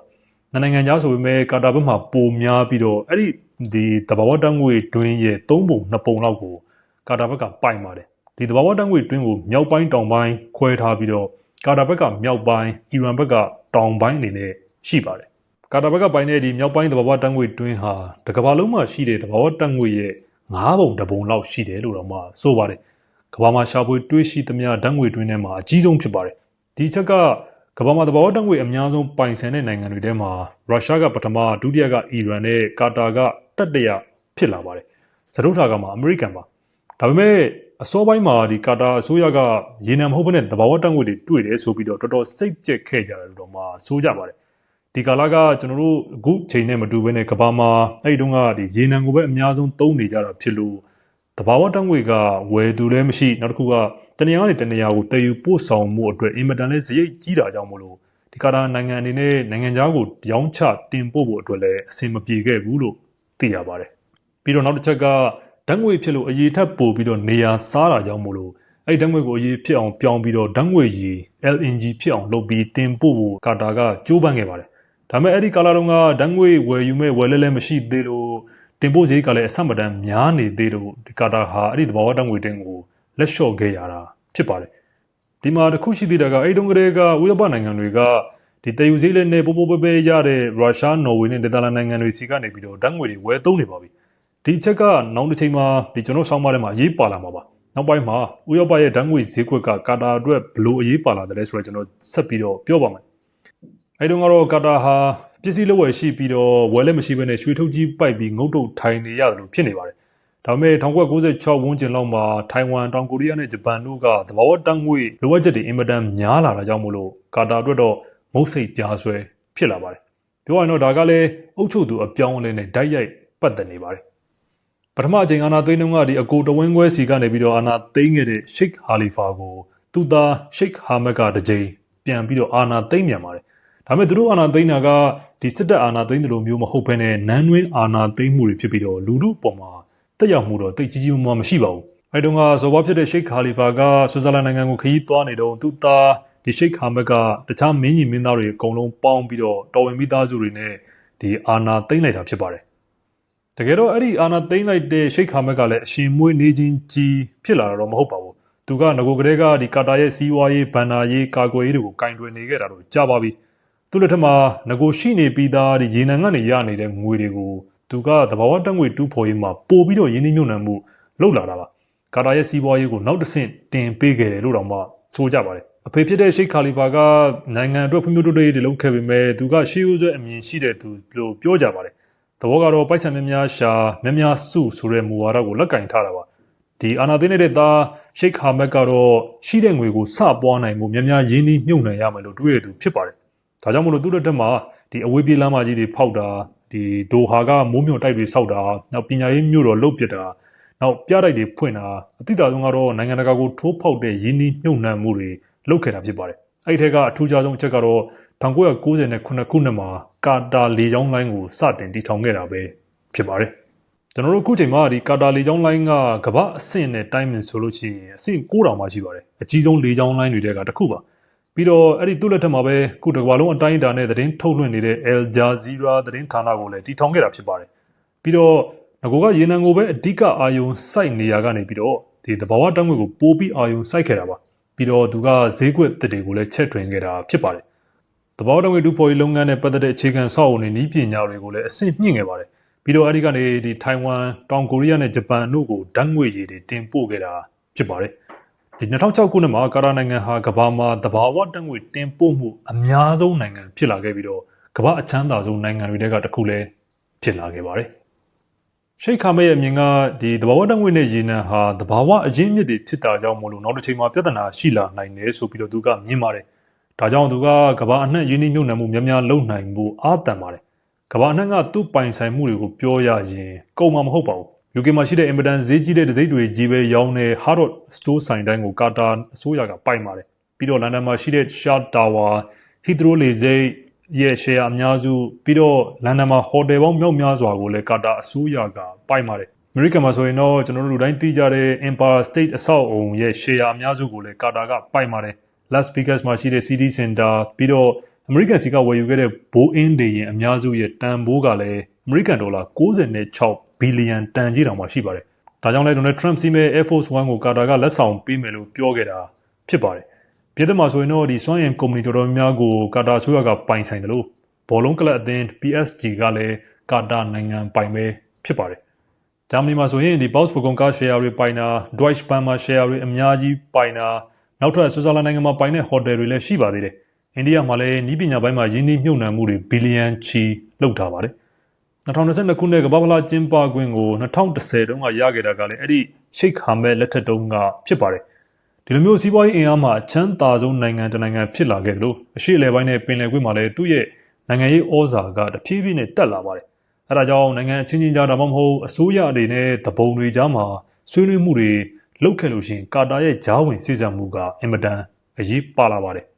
နှစ်နိုင်ငံကြားဆိုပေမဲ့ကာတာဘက်မှာပိုများပြီးတော့အဲ့ဒီသဘာဝဓာတ်ငွေတွင်းရဲ့3ပုံ2ပုံလောက်ကိုကာတာဘက်ကပိုင်ပါတယ်ဒီသဘာဝဓာတ်ငွေတွင်းကိုမြောက်ပိုင်းတောင်ပိုင်းခွဲထားပြီးတော့ကာတာဘက်ကမြောက်ပိုင်းအီရန်ဘက်ကတောင်ပိုင်းအနေနဲ့ရှိပါတယ်ကာတာဘက်ကပိုင်တဲ့ဒီမြောက်ပိုင်းသဘာဝဓာတ်ငွေတွင်းဟာတစ်ကမ္ဘာလုံးမှာရှိတဲ့သဘာဝဓာတ်ငွေရဲ့9ပုံ1ပုံလောက်ရှိတယ်လို့တော့မှဆိုပါတယ်ကမ္ဘာမှာရှာဖွေတွေ့ရှိသမျှဓာတ်ငွေတွင်းထဲမှာအကြီးဆုံးဖြစ်ပါတယ်ဒီချက်ကကမ္ဘာမှာသဘာဝဓာတ်ငွေအများဆုံးပိုင်ဆိုင်တဲ့နိုင်ငံတွေထဲမှာရုရှားကပထမဒုတိယကအီရန်နဲ့ကာတာကတတိယဖြစ်လာပါတယ်စတုတ္ထကမှာအမေရိကန်ပါဒါပေမဲ့အစောပိုင်းမှာဒီကာတာအစိုးရကရေနံမဟုတ်ဘဲနဲ့သဘာဝဓာတ်ငွေတွေတွေ့တယ်ဆိုပြီးတော့တော်တော်စိတ်ကြက်ခဲ့ကြတယ်လို့တော့မှဆိုကြပါတယ်ဒီကာလကကျွန်တော်တို့အခုချိန်နဲ့မတူဘဲနဲ့ကမ္ဘာမှာအဲ့ဒီတုန်းကဒီရေနံကိုပဲအများဆုံးသုံးနေကြတာဖြစ်လို့သဘာဝဓာတ်ငွေကဝယ်သူလည်းမရှိနောက်တစ်ခုကတနေရာကနေတနေရာကိုတည်ယူပို့ဆောင်မှုအတွက်အင်မတန်လေးစရိတ်ကြီးတာကြောင့်မလို့ဒီကာတာနိုင်ငံအနေနဲ့နိုင်ငံခြားကိုရောင်းချတင်ပို့ဖို့အတွက်လည်းအဆင်မပြေခဲ့ဘူးလို့သိရပါတယ်ပြီးတော့နောက်တစ်ချက်ကဓာတ်ငွေဖြစ်လို့အရေးထပ်ပို့ပြီးတော့နေရာစားတာကြောင့်မလို့အဲ့ဒီဓာတ်ငွေကိုအရေးဖြစ်အောင်ပြောင်းပြီးတော့ဓာတ်ငွေရည် LNG ဖြစ်အောင်လုပ်ပြီးတင်ပို့ဖို့ကာတာကကြိုးပမ်းခဲ့ပါတယ်ဒါပေမဲ့အဲ့ဒီကာလတုန်းကဓာတ်ငွေဝယ်ယူမဲ့ဝယ်လဲလဲမရှိသေးလို့တင်ပို့စရိတ်ကလည်းအဆမတန်များနေသေးလို့ဒီကာတာဟာအဲ့ဒီသဘာဝဓာတ်ငွေတင်ကိုလက်လျှော့ခဲ့ရတာဖြစ်ပါတယ်ဒီမှာတစ်ခုရှိသေးတာကအဲ့ဒီတုန်းကတည်းကဥရောပနိုင်ငံတွေကဒီတည်ယူစရိတ်လည်းနဲ့ပိုပိုပဲရတဲ့ရုရှားနော်ဝေနဲ့နယ်သာလန်နိုင်ငံတွေစီကနေပြီးတော့ဓာတ်ငွေတွေဝယ်သုံးနေပါပြီဒီချက်ကနောက်တစ်ချိန်မှာဒီကျွန်တော်ဆောင်းပါးထဲမှာအရေးပါလာမှာပါနောက်ပိုင်းမှာဥရောပရဲ့ဓာတ်ငွေဈေးကွက်ကကာတာအတွက်ဘလို့အရေးပါလာတယ်ဆိုတော့ကျွန်တော်ဆက်ပြီးတော့ပြောပါမယ်အဲ့တုန်းကတော့ကာတာဟာပစ္စည်းလက်ဝယ်ရှိပြီးတော့ဝယ်လည်းမရှိဘဲနဲ့ရွှေထုတ်ကြီးပိုက်ပြီးငုတ်တုတ်ထိုင်နေရတယ်လို့ဖြစ်နေပါတယ်ဒါပေမဲ့1996ဝန်းကျင်လောက်မှာထိုင်ဝမ်တောင်ကိုရီးယားနဲ့ဂျပန်တို့ကသဘာဝဓာတ်ငွေလိုအပ်ချက်တွေအင်မတန်များလာတာကြောင့်မို့လို့ကာတာအတွက်တော့မုတ်စိတ်ပြားဆွဲဖြစ်လာပါတယ်ပြောရရင်တော့ဒါကလည်းအုပ်ချုပ်သူအပြောင်းအလဲနဲ့ဓာတ်ရိုက်ပတ်သက်နေပါတယ်ပထမအချိန်အာနာသိန်းတုန်းကဒီအကိုတဝင်းခွဲစီကနေပြီးတော့အာနာသိန်းခဲ့တဲ့ရှိတ်ဟာလီဖာကိုသူသားရှိတ်ဟာမက်ကတစ်ကြိမ်ပြန်ပြီးတော့အာနာသိန်းပြန်ပါတယ်ဒါပေမဲ့သူတို့အာနာသိန်းတာကဒီစစ်တပ်အာနာသိန်းတို့လိုမျိုးမဟုတ်ဘဲနဲ့နန်းတွင်းအာနာသိန်းမှုတွေဖြစ်ပြီးတော့လူထုပေါ်မှာတက်ရောက်မှုတော့တိတ်ကြီးကြီးမားမားမရှိပါဘူးအဲ့တုန်းကဇော်ဘွားဖြစ်တဲ့ရှိတ်ခါလီဖာကဆွစ်ဇာလန်နိုင်ငံကိုခရီးသွားနေတော့သူသားဒီရှိတ်ဟာမက်ကတခြားမင်းကြီးမင်းသားတွေအကုန်လုံးပေါင်းပြီးတော့တော်ဝင်မိသားစုတွေနဲ့ဒီအာနာသိန်းလိုက်တာဖြစ်ပါတယ်တကယ်တော့အဲ့ဒီအာနာသိန်းလိုက်တဲ့ရှိတ်ဟာမက်ကလည်းအရှင်မွေးနေချင်းကြီးဖြစ်လာတာတော့မဟုတ်ပါဘူးသူကငကိုကလေးကဒီကာတာရဲ့စီးပွားရေးဘဏ္ဍာရေးကာကွယ်ရေးတွေကိုကင်တွယ်နေခဲ့တာတော့ကြာပါပြီသူ့လက်ထက်မှာငကိုရှိနေပြီးသားဒီရေနံကနေရနေတဲ့ငွေတွေကိုသူကသဘာဝဓာတ်ငွေတူးဖော်ရေးမှာပို့ပြီးတော့ရင်းနှီးမြှုပ်နှံမှုလုပ်လာတာပါကာတာရဲ့စီးပွားရေးကိုနောက်တစ်ဆင့်တင်ပေးခဲ့တယ်လို့တော့မှဆိုကြပါတယ်အဖေဖြစ်တဲ့ရှိတ်ခါလီဖာကနိုင်ငံအတွက်ဖွံ့ဖြိုးတိုးတက်ရေးတွေလုပ်ခဲ့ပေမဲ့သူကရှေးဦးစွဲအမြင်ရှိတဲ့သူလို့ပြောကြပါတယ်သဘောကတော့ပိုက်ဆံများများရှာများများစုဆိုတဲ့မူဝါဒကိုလက်ကင်ထားတာပါဒီအာနာသိန်းတဲ့သားရှိတ်ဟာမက်ကတော့ရှိတဲ့ငွေကိုစပွားနိုင်မှုများများရင်းနှီးမြှုပ်နှံရမယ်လို့တွေးရသူဖြစ်ပါတယ်ဒါကြောင့်မလို့သူ့လက်ထက်မှာဒီအဝေးပြေးလမ်းမကြီးတွေဖောက်တာဒီဒိုဟာကမိုးမြုံတိုက်တွေစောက်တာနောက်ပညာရေးမြို့တော်လှုပ်ပစ်တာနောက်ပြတိုက်တွေဖွင့်တာအတိအကျဆုံးကတော့နိုင်ငံတကာကိုထိုးဖောက်တဲ့ရင်းနှီးမြှုပ်နှံမှုတွေလုပ်ခဲ့တာဖြစ်ပါတယ်အဲ့ဒီထက်ကအထူးခြားဆုံးအချက်ကတော့1998ခုနှစ်မှာကာတာလေကြောင်းလိုင်းကိုစတင်တည်ထောင်ခဲ့တာပဲဖြစ်ပါတယ်ကျွန်တော်တို့အခုချိန်မှာဒီကာတာလေကြောင်းလိုင်းကကမ္ဘာအဆင့်နဲ့တိုင်းမြင်ဆိုလို့ရှိရင်အဆင့်9000မှာရှိပါတယ်အကြီးဆုံးလေကြောင်းလိုင်းတွေထဲကတစ်ခုပါပြီးတော့အဲ့ဒီသူ့လက်ထက်မှာပဲခုတစ်ကမ္ဘာလုံးအတိုင်းအတာနဲ့သတင်းထုတ်လွှင့်နေတဲ့ Al Jazeera သတင်းဌာနကိုလည်းတည်ထောင်ခဲ့တာဖြစ်ပါတယ်ပြီးတော့ငကိုကရေနံကိုပဲအဓိကအာယုံစိုက်နေရကနေပြီးတော့ဒီသဘာဝဓာတ်ငွေကိုပိုးပြီးအာယုံစိုက်ခဲ့တာပါပြီးတော့သူကဈေးကွက်တစ်တွေကိုလည်းချက်ထွင်ခဲ့တာဖြစ်ပါတယ်သဘာဝဓာတ်ငွေတူဖော်ရေးလုပ်ငန်းနဲ့ပတ်သက်တဲ့အခြေခံစောင့်အုံတွေနည်းပညာတွေကိုလည်းအဆင့်မြင့်ခဲ့ပါတယ်ပြီးတော့အဲဒီကနေဒီထိုင်ဝမ်တောင်ကိုရီးယားနဲ့ဂျပန်တို့ကိုဓာတ်ငွေရည်တွေတင်ပို့ခဲ့တာဖြစ်ပါတယ်ဒီ2006ခုနှစ်မှာကာတာနိုင်ငံဟာကမ္ဘာမှာသဘာဝဓာတ်ငွေတင်ပို့မှုအများဆုံးနိုင်ငံဖြစ်လာခဲ့ပြီးတော့ကမ္ဘာအချမ်းသာဆုံးနိုင်ငံတွေထဲကတစ်ခုလည်းဖြစ်လာခဲ့ပါတယ်ရှိတ်ခါမဲရဲ့အမြင်ကဒီသဘာဝဓာတ်ငွေနဲ့ရေနံဟာသဘာဝအရင်းမြစ်တွေဖြစ်တာကြောင့်မို့လို့နောက်တစ်ချိန်မှာပြဿနာရှိလာနိုင်တယ်ဆိုပြီးတော့သူကမြင်ပါတယ်ဒါကြောင့်သူကကမ္ဘာအနှံ့ရင်းနှီးမြှုပ်နှံမှုများများလုပ်နိုင်ဖို့အားတန်ပါတယ် ကမ္ဘာအနှံ့ကသူ့ပိုင်ဆိုင်မှုတွေကိုပြောရရင်ကုန်မှာမဟုတ်ပါဘူး။ UK မှာရှိတဲ့အင်မတန်ဈေးကြီးတဲ့တစိမ့်တွေကြီးပဲရောင်းတဲ့ Harrods Store ဆိုင်တိုင်းကိုကာတာအစိုးရကပိုင်ပါတယ်။ပြီးတော့လန်ဒန်မှာရှိတဲ့ Shah Tower, Heathrow လေဆိပ်ရဲ့ share အများစုပြီးတော့လန်ဒန်မှာဟိုတယ်ပေါင်းမြောက်များစွာကိုလည်းကာတာအစိုးရကပိုင်ပါတယ်။ အမေရိကန်မှာဆိုရင်တော့ကျွန်တော်တို့လူတိုင်းသိကြတဲ့ Empire State အဆောက်အုံရဲ့ share အများစုကိုလည်းကာတာကပိုင်ပါတယ်။ Las Vegas မှာရှိတဲ့ City Center ပြီးတော့အမေရိကန်စီကဝယ်ယူခဲ့တဲ့ Boeing လေယာဉ်အများစုရဲ့တန်ဖိုးကလည်းအမေရိကန်ဒေါ်လာ96ဘီလီယံတန်ကြီးတောင်မှရှိပါတယ်။ဒါကြောင့်လည်း Donald Trump စီးမဲ့ Air Force One ကိုကာတာကလက်ဆောင်ပေးမယ်လို့ပြောခဲ့တာဖြစ်ပါတယ်။ပြည်သူ့မှာဆိုရင်တော့ဒီစွမ်းအင်ကုမ္ပဏီတော်တော်များကိုကာတာအစိုးရကပိုင်ဆိုင်တယ်လို့ဘောလုံးကလပ်အသင်း PSG ကလည်းကာတာနိုင်ငံပိုင်ပဲဖြစ်ပါတယ်။ဂျာမနီမှာဆိုရင်ဒီ Volkswagen ကား share တွေပိုင်တာ Deutsche Bahn မှာ share တွေအများကြီးပိုင်တာနောက်ထပ်ဆွစ်ဇာလန်နိုင်ငံမှာပိုင်တဲ့ဟိုတယ်တွေလည်းရှိပါသေးတယ်။အိန္ဒိယမှာလည်းနည်းပညာပိုင်းမှာရင်းနှီးမြှုပ်နှံမှုတွေဘီလီယံချီလုပ်ထားပါတယ်။2022ခုနှစ်ကမ္ဘာ့ဖလားကျင်းပခွင့်ကို2010တုန်းကရခဲ့တာကလည်းအဲ့ဒီရှိတ်ဟာမက်လက်ထက်တုန်းကဖြစ်ပါတယ်။ဒီလိုမျိုးစီးပွားရေးအင်အားမှာအချမ်းသာဆုံးနိုင်ငံတစ်နိုင်ငံဖြစ်လာခဲ့တယ်လို့အရှေ့အလယ်ပိုင်းနဲ့ပင်လယ်ကွေ့မှာလည်းသူ့ရဲ့နိုင်ငံရေးဩဇာကတဖြည်းဖြည်းနဲ့တက်လာပါတယ်။အဲဒါကြောင့်နိုင်ငံချင်းချင်းကြားဒါမှမဟုတ်အစိုးရအနေနဲ့တပုံတွေကြားမှာဆွေးနွေးမှုတွေလုပ်ခဲ့လို့ရှိရင်ကာတာရဲ့ဂျားဝင်စေ့စပ်မှုကအင်မတန်အရေးပါလာပါတယ်။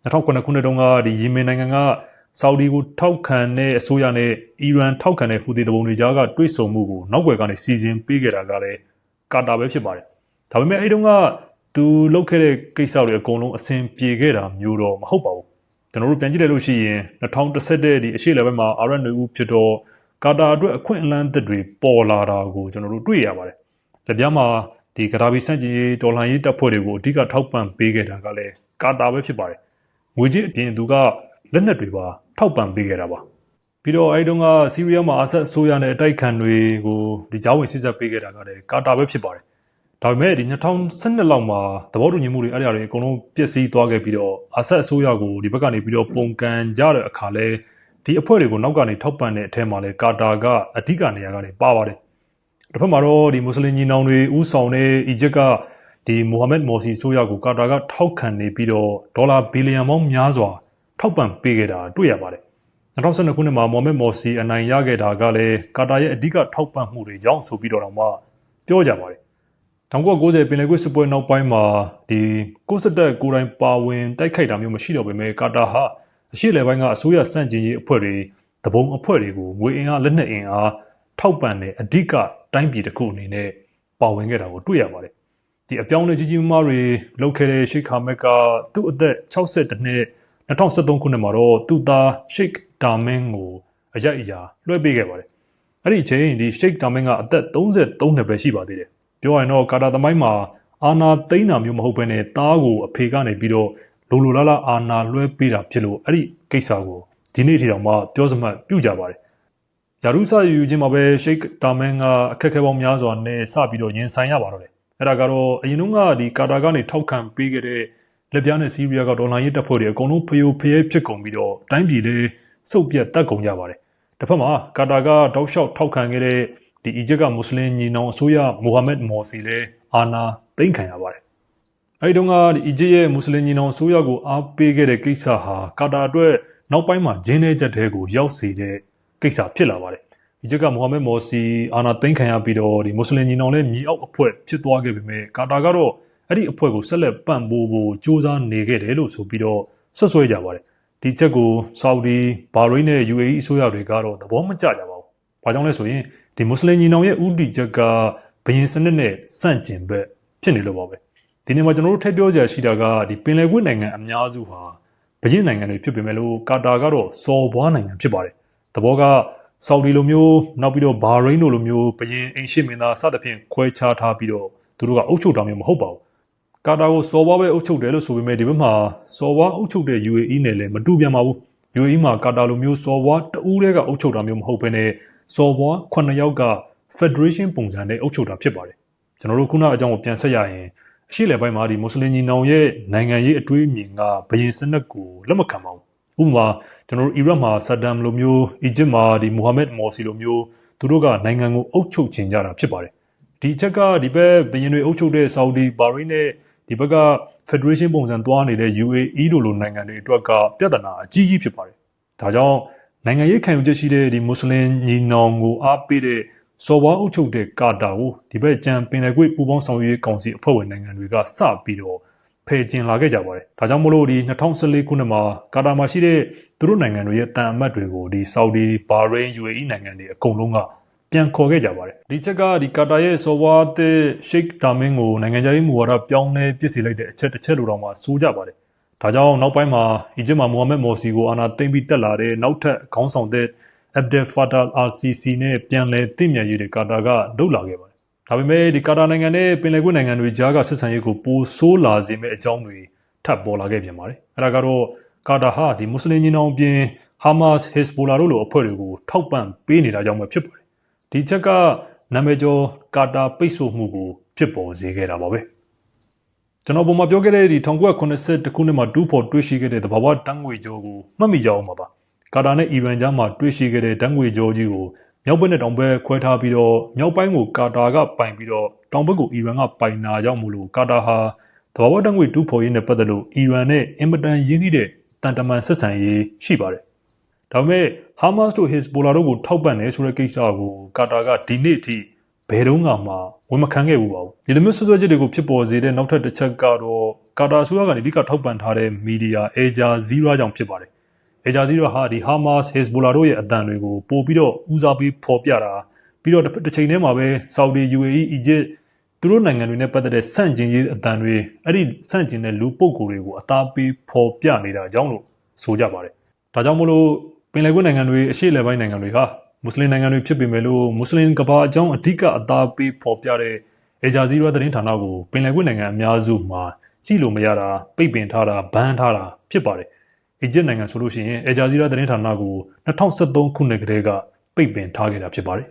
2009ခုနှစ်တုန်းကဒီယီမင်နိုင်ငံကဆော်ဒီကိုထောက်ခံတဲ့အစိုးရနဲ့အီရန်ထောက်ခံတဲ့ဟူသီတပုံတွေကြားကတွဲဆုံမှုကိုနောက်ွယ်ကနေစီစဉ်ပေးခဲ့တာကလည်းကာတာပဲဖြစ်ပါတယ်။ဒါပေမဲ့အဲဒီတုန်းကသူလုပ်ခဲ့တဲ့ကိစ္စတွေအကုန်လုံးအဆင်ပြေခဲ့တာမျိုးတော့မဟုတ်ပါဘူး။ကျွန်တော်တို့ပြန်ကြည့်လိုက်လို့ရှိရင်2011ဒီအရှေ့လက်ဘက်မှာအာရပ်နွေဦးဖြစ်တော့ကာတာအတွက်အခွင့်အလမ်းသစ်တွေပေါ်လာတာကိုကျွန်တော်တို့တွေ့ရပါတယ်။လက်ပြမှာဒီဂဒါဘီစန့်ကျင်ရေးဒေါ်လာရေးတပ်ဖွဲ့တွေကိုအဓိကထောက်ပံ့ပေးခဲ့တာကလည်းကာတာပဲဖြစ်ပါတယ်။ငွေကြေးအပြင်သူကလက်နက်တွေပါထောက်ပံ့ပေးခဲ့တာပါပြီးတော့အဲဒီတုန်းကဆီးရီးယားမှာအာဆတ်အစိုးရနဲ့အတိုက်ခံတွေကိုဒီဂျာဝင်စစ်ဆက်ပေးခဲ့တာကလည်းကာတာပဲဖြစ်ပါတယ်ဒါပေမဲ့ဒီ2012လောက်မှာသဘောတူညီမှုတွေအဲ့ဒါတွေအကုန်လုံးပျက်စီးသွားခဲ့ပြီးတော့အာဆတ်အစိုးရကိုဒီဘက်ကနေပြီးတော့ပုံကန်ကြတဲ့အခါလဲဒီအဖွဲ့တွေကိုနောက်ကနေထောက်ပံ့တဲ့အထက်မှာလဲကာတာကအဓိကနေရာကနေပါပါတယ်တစ်ဖက်မှာတော့ဒီမွတ်စလင်ညီနောင်တွေဥဆောင်တဲ့အီဂျစ်ကဒီမိုဟာမက်မော်စီအစိုးရကိုကာတာကထောက်ခံနေပြီးတော့ဒေါ်လာဘီလီယံပေါင်းများစွာထောက်ပံ့ပေးခဲ့တာတွေ့ရပါတယ်2012ခုနှစ်မှာမိုဟာမက်မော်စီအနိုင်ရခဲ့တာကလည်းကာတာရဲ့အဓိကထောက်ပံ့မှုတွေကြောင့်ဆိုပြီးတော့မှပြောကြပါတယ်1990ပင်လယ်ကွေ့စစ်ပွဲနောက်ပိုင်းမှာဒီကိုစစ်တပ်ကိုယ်တိုင်ပါဝင်တိုက်ခိုက်တာမျိုးမရှိတော့ပေမဲ့ကာတာဟာအရှေ့လယ်ပိုင်းကအစိုးရစန့်ကျင်ရေးအဖွဲ့တွေတဘုံအဖွဲ့တွေကိုငွေအင်အားလက်နက်အင်အားထောက်ပံ့တဲ့အဓိကတိုင်းပြည်တစ်ခုအနေနဲ့ပါဝင်ခဲ့တာကိုတွေ့ရပါတယ်ဒီအပြောင်းအလဲကြီးကြီးမားမားတွေလုပ်ခဲ့တဲ့ရှိတ်ခါမက်ကသူ့အသက်62နှစ်2013ခုနှစ်မှာတော့သူ့သားရှိတ်ဒါမင်းကိုအရိုက်အရာလွှဲပေးခဲ့ပါတယ်အဲ့ဒီအချိန်ဒီရှိတ်ဒါမင်းကအသက်33နှစ်ပဲရှိပါသေးတယ်ပြောရရင်တော့ကာတာသမိုင်းမှာအာနာသိန်းတာမျိုးမဟုတ်ဘဲနဲ့သားကိုအဖေကနေပြီးတော့လိုလားလားအာနာလွှဲပေးတာဖြစ်လို့အဲ့ဒီကိစ္စကိုဒီနေ့ထိတောင်မှပြောစမှတ်ပြုကြပါတယ်ယာရုစယူချင်းမှာပဲရှိတ်ဒါမင်းကအခက်အခဲပေါင်းများစွာနဲ့စပြီးတော့ရင်ဆိုင်ရပါတော့တယ်အဲ့ဒါကတော့အရင်တုန်းကဒီကာတာကနေထောက်ခံပေးခဲ့တဲ့လက်ပြားနဲ့ဆီးရီးယားကဒေါ်လာရေးတပ်ဖွဲ့တွေအကုန်လုံးဖျို့ဖျဲဖြစ်ကုန်ပြီးတော့တိုင်းပြည်လေးစုပ်ပြတ်တက်ကုန်ကြပါတယ်တစ်ဖက်မှာကာတာကတောက်လျှောက်ထောက်ခံခဲ့တဲ့ဒီအီဂျစ်ကမွတ်စလင်ညီနောင်အစိုးရမိုဟာမက်မော်စီလည်းအာနာသိမ်းခံရပါတယ်အဲဒီတုန်းကဒီအီဂျစ်ရဲ့မွတ်စလင်ညီနောင်အစိုးရကိုအားပေးခဲ့တဲ့ကိစ္စဟာကာတာအတွက်နောက်ပိုင်းမှာဂျင်းတဲ့ချက်တဲကိုရောက်စေတဲ့ကိစ္စဖြစ်လာပါတယ်အီဂျစ်ကမိုဟာမက်မော်စီအာနာသိမ်းခံရပြီးတော့ဒီမွတ်စလင်ညီနောင်လည်းမြေအောက်အဖွဲ့ဖြစ်သွားခဲ့ပေမဲ့ကာတာကတော့အဲ့ဒီအဖွဲ့ကိုဆက်လက်ပံ့ပိုးဖို့စ조사နေခဲ့တယ်လို့ဆိုပြီးတော့ဆွဆွဲကြပါတယ်ဒီချက်ကိုဆော်ဒီဘာရိန်းနဲ့ UAE အစိုးရတွေကတော့သဘောမကျကြပါဘူးဘာကြောင့်လဲဆိုရင်ဒီမွတ်စလင်ညီနောင်ရဲ့ဥတီချက်ကဘယင်စနစ်နဲ့စန့်ကျင်ဘက်ဖြစ်နေလို့ပါပဲဒီနေ့မှာကျွန်တော်တို့ထည့်ပြောကြရရှိတာကဒီပင်လယ်ကွေ့နိုင်ငံအများစုဟာဘယင်နိုင်ငံတွေဖြစ်ပေမဲ့လို့ကာတာကတော့စော်ဘွားနိုင်ငံဖြစ်ပါတယ်သဘောကဆော်ဒီလိုမျိုးနောက်ပြီးတော့ဘာရိန်းလိုမျိုးဘယင်အိမ်ရှိမင်းသားစသဖြင့်ခွဲခြားထားပြီးတော့သူတို့ကအုပ်ချုပ်တာမျိုးမဟုတ်ပါဘူးကာတာကိုစော်ဘွားပဲအုပ်ချုပ်တယ်လို့ဆိုပေမဲ့ဒီဘက်မှာစော်ဘွားအုပ်ချုပ်တဲ့ UAE နဲ့လည်းမတူပြန်ပါဘူး UAE မှာကာတာလိုမျိုးစော်ဘွားတဦးတည်းကအုပ်ချုပ်တာမျိုးမဟုတ်ဘဲနဲ့စော်ဘွား9ယောက်က Federation ပုံစံနဲ့အုပ်ချုပ်တာဖြစ်ပါတယ်ကျွန်တော်တို့ခုနအကြောင်းကိုပြန်ဆက်ရရင်အရှေ့လယ်ပိုင်းမှာဒီမွတ်စလင်ညီနောင်ရဲ့နိုင်ငံရေးအတွေးအမြင်ကဘယင်စနစ်ကိုလက်မခံပါဘူးဥပမာကျွန်တော်တို့အီရတ်မှာဆာဒမ်လိုမျိုးအီဂျစ်မှာဒီမိုဟာမက်မော်စီလိုမျိုးသူတို့ကနိုင်ငံကိုအုပ်ချုပ်ချင်ကြတာဖြစ်ပါတယ်ဒီချက်ကဒီဘက်ဘယင်တွေအုပ်ချုပ်တဲ့ဆော်ဒီဘာရိန်းနဲ့ဒီဘက်က Federation ပုံစံသွားနေတဲ့ UAE လိုနိုင်ငံတွေအတွက်ကပြဿနာအကြီးကြီးဖြစ်ပါတယ်ဒါကြောင့် နိုင်ငံရေးခံယူချက်ရှိတဲ့ဒီမွတ်စလင်ညီနောင်ကိုအားပေးတဲ့စော်ဘွားအုပ်ချုပ်တဲ့ကာတာကိုဒီဘက်ကြံပင်လယ်ကွေ့ပူပေါင်းဆောင်ရွက်ကောင်စီအဖွဲ့ဝင်နိုင်ငံတွေကစပြီးတော့ဖယ်ကျင်လာခဲ့ကြပါတယ်။ဒါကြောင့်မို့လို့ဒီ2014ခုနှစ်မှာကာတာမှာရှိတဲ့သူတို့နိုင်ငံတွေရဲ့တန်အမတ်တွေကိုဒီဆော်ဒီ၊ဘာရိန်း၊ UAE နိုင်ငံတွေအကုန်လုံးကပြန်ခေါ်ခဲ့ကြပါတယ်။ဒီချက်ကဒီကာတာရဲ့စော်ဘွားတဲ့ရှိတ်ဒါမင်းကိုနိုင်ငံခြားရေးမူဝါဒပြောင်းလဲပြစ်စီလိုက်တဲ့အချက်တစ်ချက်လိုတော့မှစိုးကြပါတယ်။ဒါကြောင့်နောက်ပိုင်းမှာအီဂျစ်မှာမိုဟာမက်မော်စီကိုအာဏာသိမ်းပြီးတက်လာတဲ့နောက်ထပ်ခေါင်းဆောင်Abdel Fattah al-Sisi နဲ့ပြန်လည်တည်မြဲရေးတွေကာတာကလုပ်လာခဲ့ပါတယ်။ဒါပေမဲ့ဒီကာတာနိုင်ငံနဲ့ပင်လယ်ကွေ့နိုင်ငံတွေကြားကဆက်ဆံရေးကိုပိုဆိုးလာစေမဲ့အကြောင်းတွေထပ်ပေါ်လာခဲ့ပြန်ပါတယ်။အဲဒါကတော့ကာတာဟာဒီမွတ်စလင်ညီနောင်အပြင်ဟာမတ်စ်၊ဟစ်ဇ်ဘိုလာတို့လိုအဖွဲ့တွေကိုထောက်ပံ့ပေးနေတာကြောင့်ပဲဖြစ်ပါတယ်။ဒီချက်ကနာမည်ကျော်ကာတာပိတ်ဆို့မှုကိုဖြစ်ပေါ်စေခဲ့တာပါပဲ။ကျွန်တော်ပုံမှာပြောခဲ့တဲ့ဒီ1982ခုနှစ်မှာတူးဖော်တွေ့ရှိခဲ့တဲ့သဘာဝတန်းငွေကြောကိုမှတ်မိကြအောင်ပါ။ကာတာနဲ့အီရန်ကြားမှာတွေ့ရှိခဲ့တဲ့တန်းငွေကြောကြီးကိုမြောက်ဘက်နဲ့တောင်ဘက်ခွဲထားပြီးတော့မြောက်ပိုင်းကိုကာတာကပိုင်ပြီးတော့တောင်ဘက်ကိုအီရန်ကပိုင်နာကြောင့်မို့လို့ကာတာဟာသဘာဝတန်းငွေတူးဖော်ရေးနဲ့ပတ်သက်လို့အီရန်နဲ့အင်မတန်ရင်းနှီးတဲ့တန်တမန်ဆက်ဆံရေးရှိပါတယ်။ဒါပေမဲ့ဟာမတ်စ်တို့ဟစ်ဇ်ဘိုလာတို့ကိုထောက်ပံ့တယ်ဆိုတဲ့ကိစ္စကိုကာတာကဒီနေ့အထိဘယ်တော့မှဝန်မခံခဲ့ဘူးပါဘူး။ဒီလိုမျိုးဆွဆွဲချက်တွေကိုဖြစ်ပေါ်စေတဲ့နောက်ထပ်တစ်ချက်ကတော့ကာတာဆိုရကနေအဓိကထောက်ပံ့ထားတဲ့မီဒီယာအယ်ဂျာဇီးရာကြောင့်ဖြစ်ပါတယ်။အယ်ဂျာဇီးရာဟာဒီဟာမတ်စ်ဟစ်ဇ်ဘိုလာတို့ရဲ့အသံတွေကိုပို့ပြီးတော့ဦးစားပေးဖော်ပြတာပြီးတော့တစ်ချိန်တည်းမှာပဲဆော်ဒီ UAE အီဂျစ်သူတို့နိုင်ငံတွေနဲ့ပတ်သက်တဲ့စန့်ကျင်ရေးအသံတွေအဲ့ဒီစန့်ကျင်တဲ့လူပုဂ္ဂိုလ်တွေကိုအသားပေးဖော်ပြနေတာကြောင့်လို့ဆိုကြပါတယ်။ဒါကြောင့်မို့လို့ပင်လယ်ကွေ့နိုင်ငံတွေအရှေ့အလယ်ပိုင်းနိုင်ငံတွေဟာမွတ်စလင်နိုင်ငံတွေဖြစ်ပေမဲ့လို့မွတ်စလင်ကဘာအကြောင်းအဓိကအသားပေးဖော်ပြတဲ့အယ်ဂျာဇီးရာသတင်းဌာနကိုပင်လယ်ကွေ့နိုင်ငံအများစုမှာကြည့်လို့မရတာပိတ်ပင်ထားတာဘန်းထားတာဖြစ်ပါတယ်။အီဂျစ်နိုင်ငံဆိုလို့ရှိရင်အယ်ဂျာဇီးရာသတင်းဌာနကို2013ခုနှစ်ကတည်းကပိတ်ပင်ထားခဲ့တာဖြစ်ပါတယ်။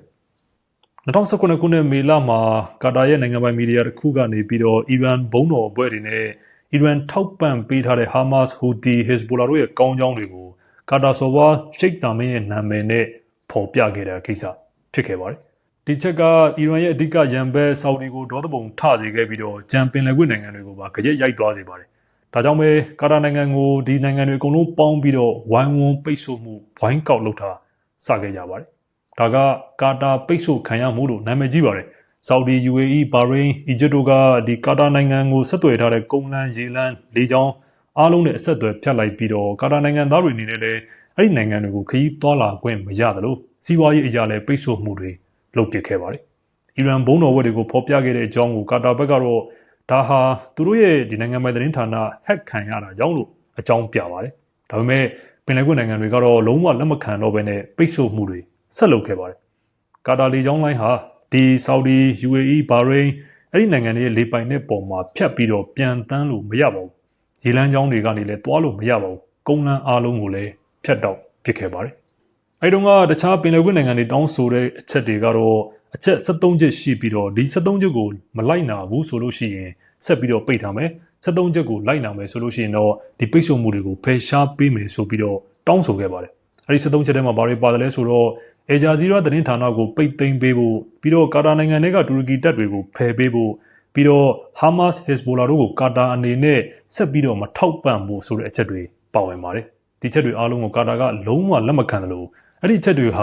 2019ခုနှစ်မေလမှာကာတာရဲ့နိုင်ငံပိုင်မီဒီယာတစ်ခုကနေပြီးတော့အီရန်ဘုံတော်အဖွဲ့တွေနဲ့အီရန်ထောက်ပံ့ပေးထားတဲ့ဟာမတ်စ်၊ဟူသီ၊ဟစ်ဇ်ဘိုလာတို့ရဲ့ကောင်းကြောင်းတွေကိုကာတာစော်ဘွားရှိတ်တာမင်းရဲ့နာမည်နဲ့ဖော်ပြခဲ့တဲ့ကိစ္စဖြစ်ခဲ့ပါတယ်။ဒီချက်ကအီရန်ရဲ့အဓိကရန်ဘက်ဆော်ဒီကိုဒေါသပုံထစေခဲ့ပြီးတော့ဂျမ်ပင်လယ်ကွေ့နိုင်ငံတွေကိုပါကြက်ရိုက်သွားစေပါတယ်။ဒါကြောင့်ပဲကာတာနိုင်ငံကိုဒီနိုင်ငံတွေအကုန်လုံးပေါင်းပြီးတော့ဝိုင်းဝန်းပိတ်ဆို့မှုဝိုင်းကောက်လုပ်တာစခဲ့ကြပါတယ်။ဒါကကာတာပိတ်ဆို့ခံရမှုလို့နာမည်ကြီးပါတယ်။ဆော်ဒီ UAE ဘာရိန်းအီဂျစ်တို့ကဒီကာတာနိုင်ငံကိုဆက်သွယ်ထားတဲ့ကုန်းလမ်းရေလမ်းလေကြောင်းအားလုံးနဲ့အဆက်အသွယ်ဖြတ်လိုက်ပြီးတော့ကာတာနိုင်ငံသားတွေအနေနဲ့လည်းအဲ့ဒီနိုင်ငံတွေကိုခရီးသွားလာခွင့်မရသလိုစီးပွားရေးအရာလည်းပိတ်ဆို့မှုတွေလုပ်ပစ်ခဲ့ပါတယ်။အီရန်ဘုံတော်ဘက်တွေကိုဖော်ပြခဲ့တဲ့အကြောင်းကိုကာတာဘက်ကတော့ဒါဟာသူတို့ရဲ့ဒီနိုင်ငံပိုင်သတင်းဌာနဟက်ခံရတာကြောင့်လို့အကြောင်းပြပါတယ်။ဒါပေမဲ့ပင်လယ်ကွေ့နိုင်ငံတွေကတော့လုံးဝလက်မခံတော့ဘဲနဲ့ပိတ်ဆို့မှုတွေဆက်လုပ်ခဲ့ပါတယ်။ကာတာလေကြောင်းလိုင်းဟာဒီဆော်ဒီ UAE ဘာရိန်းအဲ့ဒီနိုင်ငံတွေရဲ့လေပိုင်တဲ့ပုံမှာဖြတ်ပြီးတော့ပြန်တန်းလို့မရပါဘူး။ရေလမ်းကြောင်းတွေကနေလည်းသွားလို့မရပါဘူး။ကုန်းလမ်းအားလုံးကိုလည်းဖြတ်တောက်ပစ်ခဲ့ပါတယ်။အဲဒီတော့ကတခြားပင်လယ်ကွေ့နိုင်ငံတွေတောင်းဆိုတဲ့အချက်တွေကတော့အချက်73ချက်ရှိပြီးတော့ဒီ73ချက်ကိုမလိုက်နာဘူးဆိုလို့ရှိရင်ဆက်ပြီးတော့ပိတ်ထားမယ်73ချက်ကိုလိုက်နာမယ်ဆိုလို့ရှိရင်တော့ဒီပိတ်ဆို့မှုတွေကိုဖယ်ရှားပေးမယ်ဆိုပြီးတော့တောင်းဆိုခဲ့ပါတယ်။အဲဒီ73ချက်ထဲမှာဘာတွေပါတယ်လဲဆိုတော့အယ်ဂျာဇီးရာသတင်းဌာနကိုပိတ်သိမ်းပေးဖို့ပြီးတော့ကာတာနိုင်ငံတွေကတူရကီတပ်တွေကိုဖယ်ပေးဖို့ပြီးတော့ဟာမတ်စ်၊ဟစ်ဇ်ဘိုလာတို့ကိုကာတာအနေနဲ့ဆက်ပြီးတော့မထောက်ပံ့ဖို့ဆိုတဲ့အချက်တွေပါဝင်ပါတယ်။ဒီချက်တွေအားလုံးကိုကာတာကလုံးဝလက်မခံတယ်လို့အဲ့ဒီချက်တွေဟာ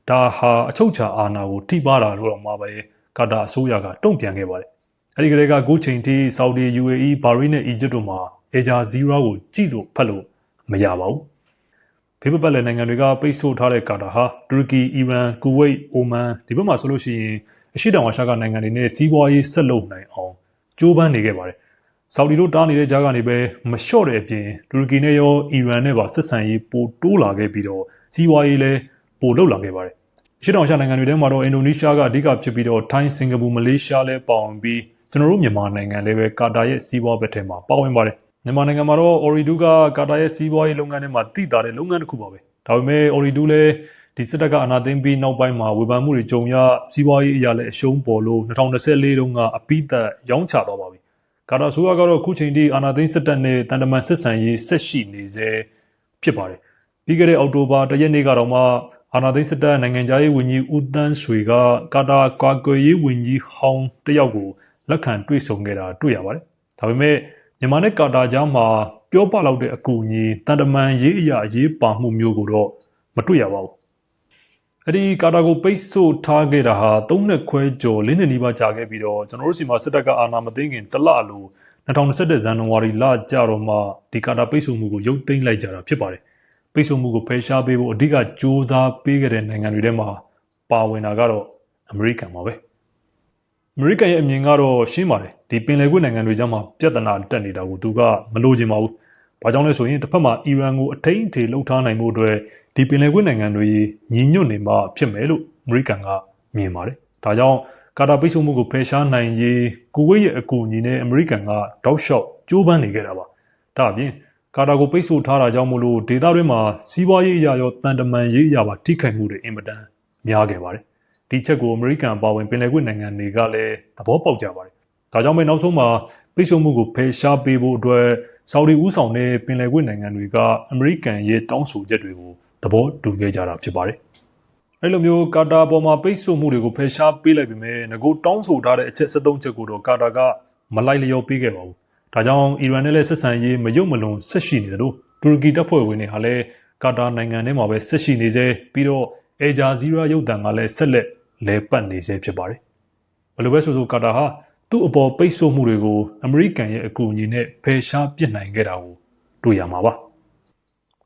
ဒါဟာအချုပ်ချာအာဏာကိုထိပါတာလို့တော့မှာပဲကာတာအစိုးရကတုံ့ပြန်ခဲ့ပါတယ်။အဲ့ဒီကလေးကအခုချိန်ထိဆော်ဒီ UAE ဘာရိန်းနဲ့အီဂျစ်တို့မှာအယ်ဂျာဇီးရာကိုကြည့်လို့ဖတ်လို့မရပါဘူး။ဘေးပတ်လည်နိုင်ငံတွေကပိတ်ဆို့ထားတဲ့ကာတာဟာတူရကီ၊အီရန်၊ကူဝိတ်၊အိုမန်ဒီဘက်မှာဆိုလို့ရှိရင်အရှေ့တောင်အာရှကနိုင်ငံတွေနဲ့စီးပွားရေးဆက်လုပ်နိုင်အောင်ကြိုးပမ်းနေခဲ့ပါတယ်။ဆော်ဒီတို့တားနေတဲ့ကြားကနေပဲမလျှော့တဲ့အပြင်တူရကီနဲ့ရောအီရန်နဲ့ပါဆက်ဆံရေးပိုတိုးလာခဲ့ပြီးတော့စီးပွားရေးလည်းပိုလုပ်လာခဲ့ပါတယ်။ရှေ့တောင်အာရှနိုင်ငံတွေထဲမှာတော့အင်ဒိုနီးရှားကအဓိကဖြစ်ပြီးတော့ထိုင်း၊စင်ကာပူ၊မလေးရှားလည်းပါဝင်ပြီးကျွန်တော်တို့မြန်မာနိုင်ငံလည်းပဲကာတာရဲ့စီးပွားဘက်ထဲမှာပါဝင်ပါတယ်။မြန်မာနိုင်ငံမှာတော့ Ooredoo ကကာတာရဲ့စီးပွားရေးလုပ်ငန်းထဲမှာတည်တာတဲ့လုပ်ငန်းတစ်ခုပါပဲ။ဒါပေမဲ့ Ooredoo လည်းဒီစစ်တပ်ကအနာသိမ်းပြီးနောက်ပိုင်းမှာဝေဖန်မှုတွေကြုံရစီးပွားရေးအရာလည်းအရှုံးပေါ်လို့2024တုန်းကအပိသက်ရောင်းချသွားပါပြီ။ကာတာဆိုရကတော့အခုချိန်ထိအာနာသိန်းစစ်တပ်နဲ့တန်တမန်ဆက်ဆံရေးဆက်ရှိနေစေဖြစ်ပါတယ်။ပြီးခဲ့တဲ့အောက်တိုဘာ1ရက်နေ့ကတော့မှအာနာသိန်းစစ်တပ်နိုင်ငံသားရေးဝန်ကြီးဦးသန်းဆွေကကာတာကွာကွယ်ရေးဝန်ကြီးဟောင်းတယောက်ကိုလက်ခံတွေ့ဆုံခဲ့တာတွေ့ရပါတယ်။ဒါပေမဲ့မြန်မာနဲ့ကာတာကြားမှာပြောပလောက်တဲ့အကူအညီတန်တမန်ရေးအရာအရေးပါမှုမျိုးကိုတော့ မတွေ့ရပါဘူးအဲ့ဒီကာတာကိုပိတ်ဆို့ထားခဲ့တာဟာ3နှစ်ခွဲကျော်4နှစ်နီးပါးကြာခဲ့ပြီးတော့ကျွန်တော်တို့စီမှာစစ်တပ်ကအာဏာမသိမ်းခင်တစ်လလို2021ဇန်နဝါရီလကြတော့မှဒီကာတာပိတ်ဆို့မှုကိုရုပ်သိမ်းလိုက်ကြတာဖြစ်ပါတယ်ပိတ်ဆို့မှုကိုဖယ်ရှားပေးဖို့အဓိကစ조사ပေးခဲ့တဲ့နိုင်ငံတွေထဲမှာပါဝင်တာကတော့အမေရိကန်ပါပဲအမေရိကန်ရဲ့အမြင်ကတော့ရှင်းပါတယ်ဒီပင်လယ်ကွေ့နိုင်ငံတွေကြားမှာပြဿနာတက်နေတာကိုသူကမလိုချင်ပါဘူးဘာကြောင့်လဲဆိုရင်တစ်ဖက်မှာအီရန်ကိုအထိန်အထေလှုပ်ထားနိုင်မှုအတွက်ဒီပင်လယ်ကွေ့နိုင်ငံတွေညီညွတ်နေမှဖြစ်မယ်လို့အမေရိကန်ကမြင်ပါတယ်ဒါကြောင့်ကာတာပိတ်ဆို့မှုကိုဖယ်ရှားနိုင်ရေးကူဝိတ်ရဲ့အကူအညီနဲ့အမေရိကန်ကတောက်လျှောက်ကြိုးပမ်းနေခဲ့တာပါဒါအပြင်ကာတာကိုပိတ်ဆို့ထားတာကြောင့်မို့လို့ဒေသတွင်းမှာစီးပွားရေးအရာရောတန်တမန်ရေးအရာပါထိခိုက်မှုတွေအင်မတန်များခဲ့ပါတယ်ဒီချက်ကိုအမေရိကန်ပါဝင်ပင်လယ်ကွေ့နိုင်ငံတွေကလည်းသဘောပေါက်ကြပါတယ်ဒါကြောင့်ပဲနောက်ဆုံးမှာပိတ်ဆို့မှုကိုဖယ်ရှားပေးဖို့အတွက်ဆော်ဒီဦးဆောင်တဲ့ပင်လယ်ကွေ့နိုင်ငံတွေကအမေရိကန်ရဲ့တောင်းဆိုချက်တွေကိုသဘောတူခဲ့ကြတာဖြစ်ပါတယ်အဲ့လိုမျိုးကာတာပေါ်မှာပိတ်ဆို့မှုတွေကိုဖယ်ရှားပေးလိုက်ပေမဲ့ငကိုတောင်းဆိုထားတဲ့အချက်73ချက်ကိုတော့ကာတာကမလိုက်လျောပေးခဲ့ပါဘူးဒါကြောင့်အီရန်နဲ့လည်းဆက်ဆံရေးမယုံမလွန်ဆက်ရှိနေတယ်လို့တူရကီတပ်ဖွဲ့ဝင်တွေဟာလည်းကာတာနိုင်ငံထဲမှာပဲဆက်ရှိနေစေပြီးတော့အယ်ဂျာဇီးရာရုပ်သံကလည်းဆက်လက်လဲပတ်နေစေဖြစ်ပါတယ်ဘယ်လိုပဲဆိုကာတာဟာသူ့အပေါ်ပိတ်ဆို့မှုတွေကိုအမေရိကန်ရဲ့အကူအညီနဲ့ဖယ်ရှားပစ်နိုင်ခဲ့တာကိုတွေ့ရမှာပ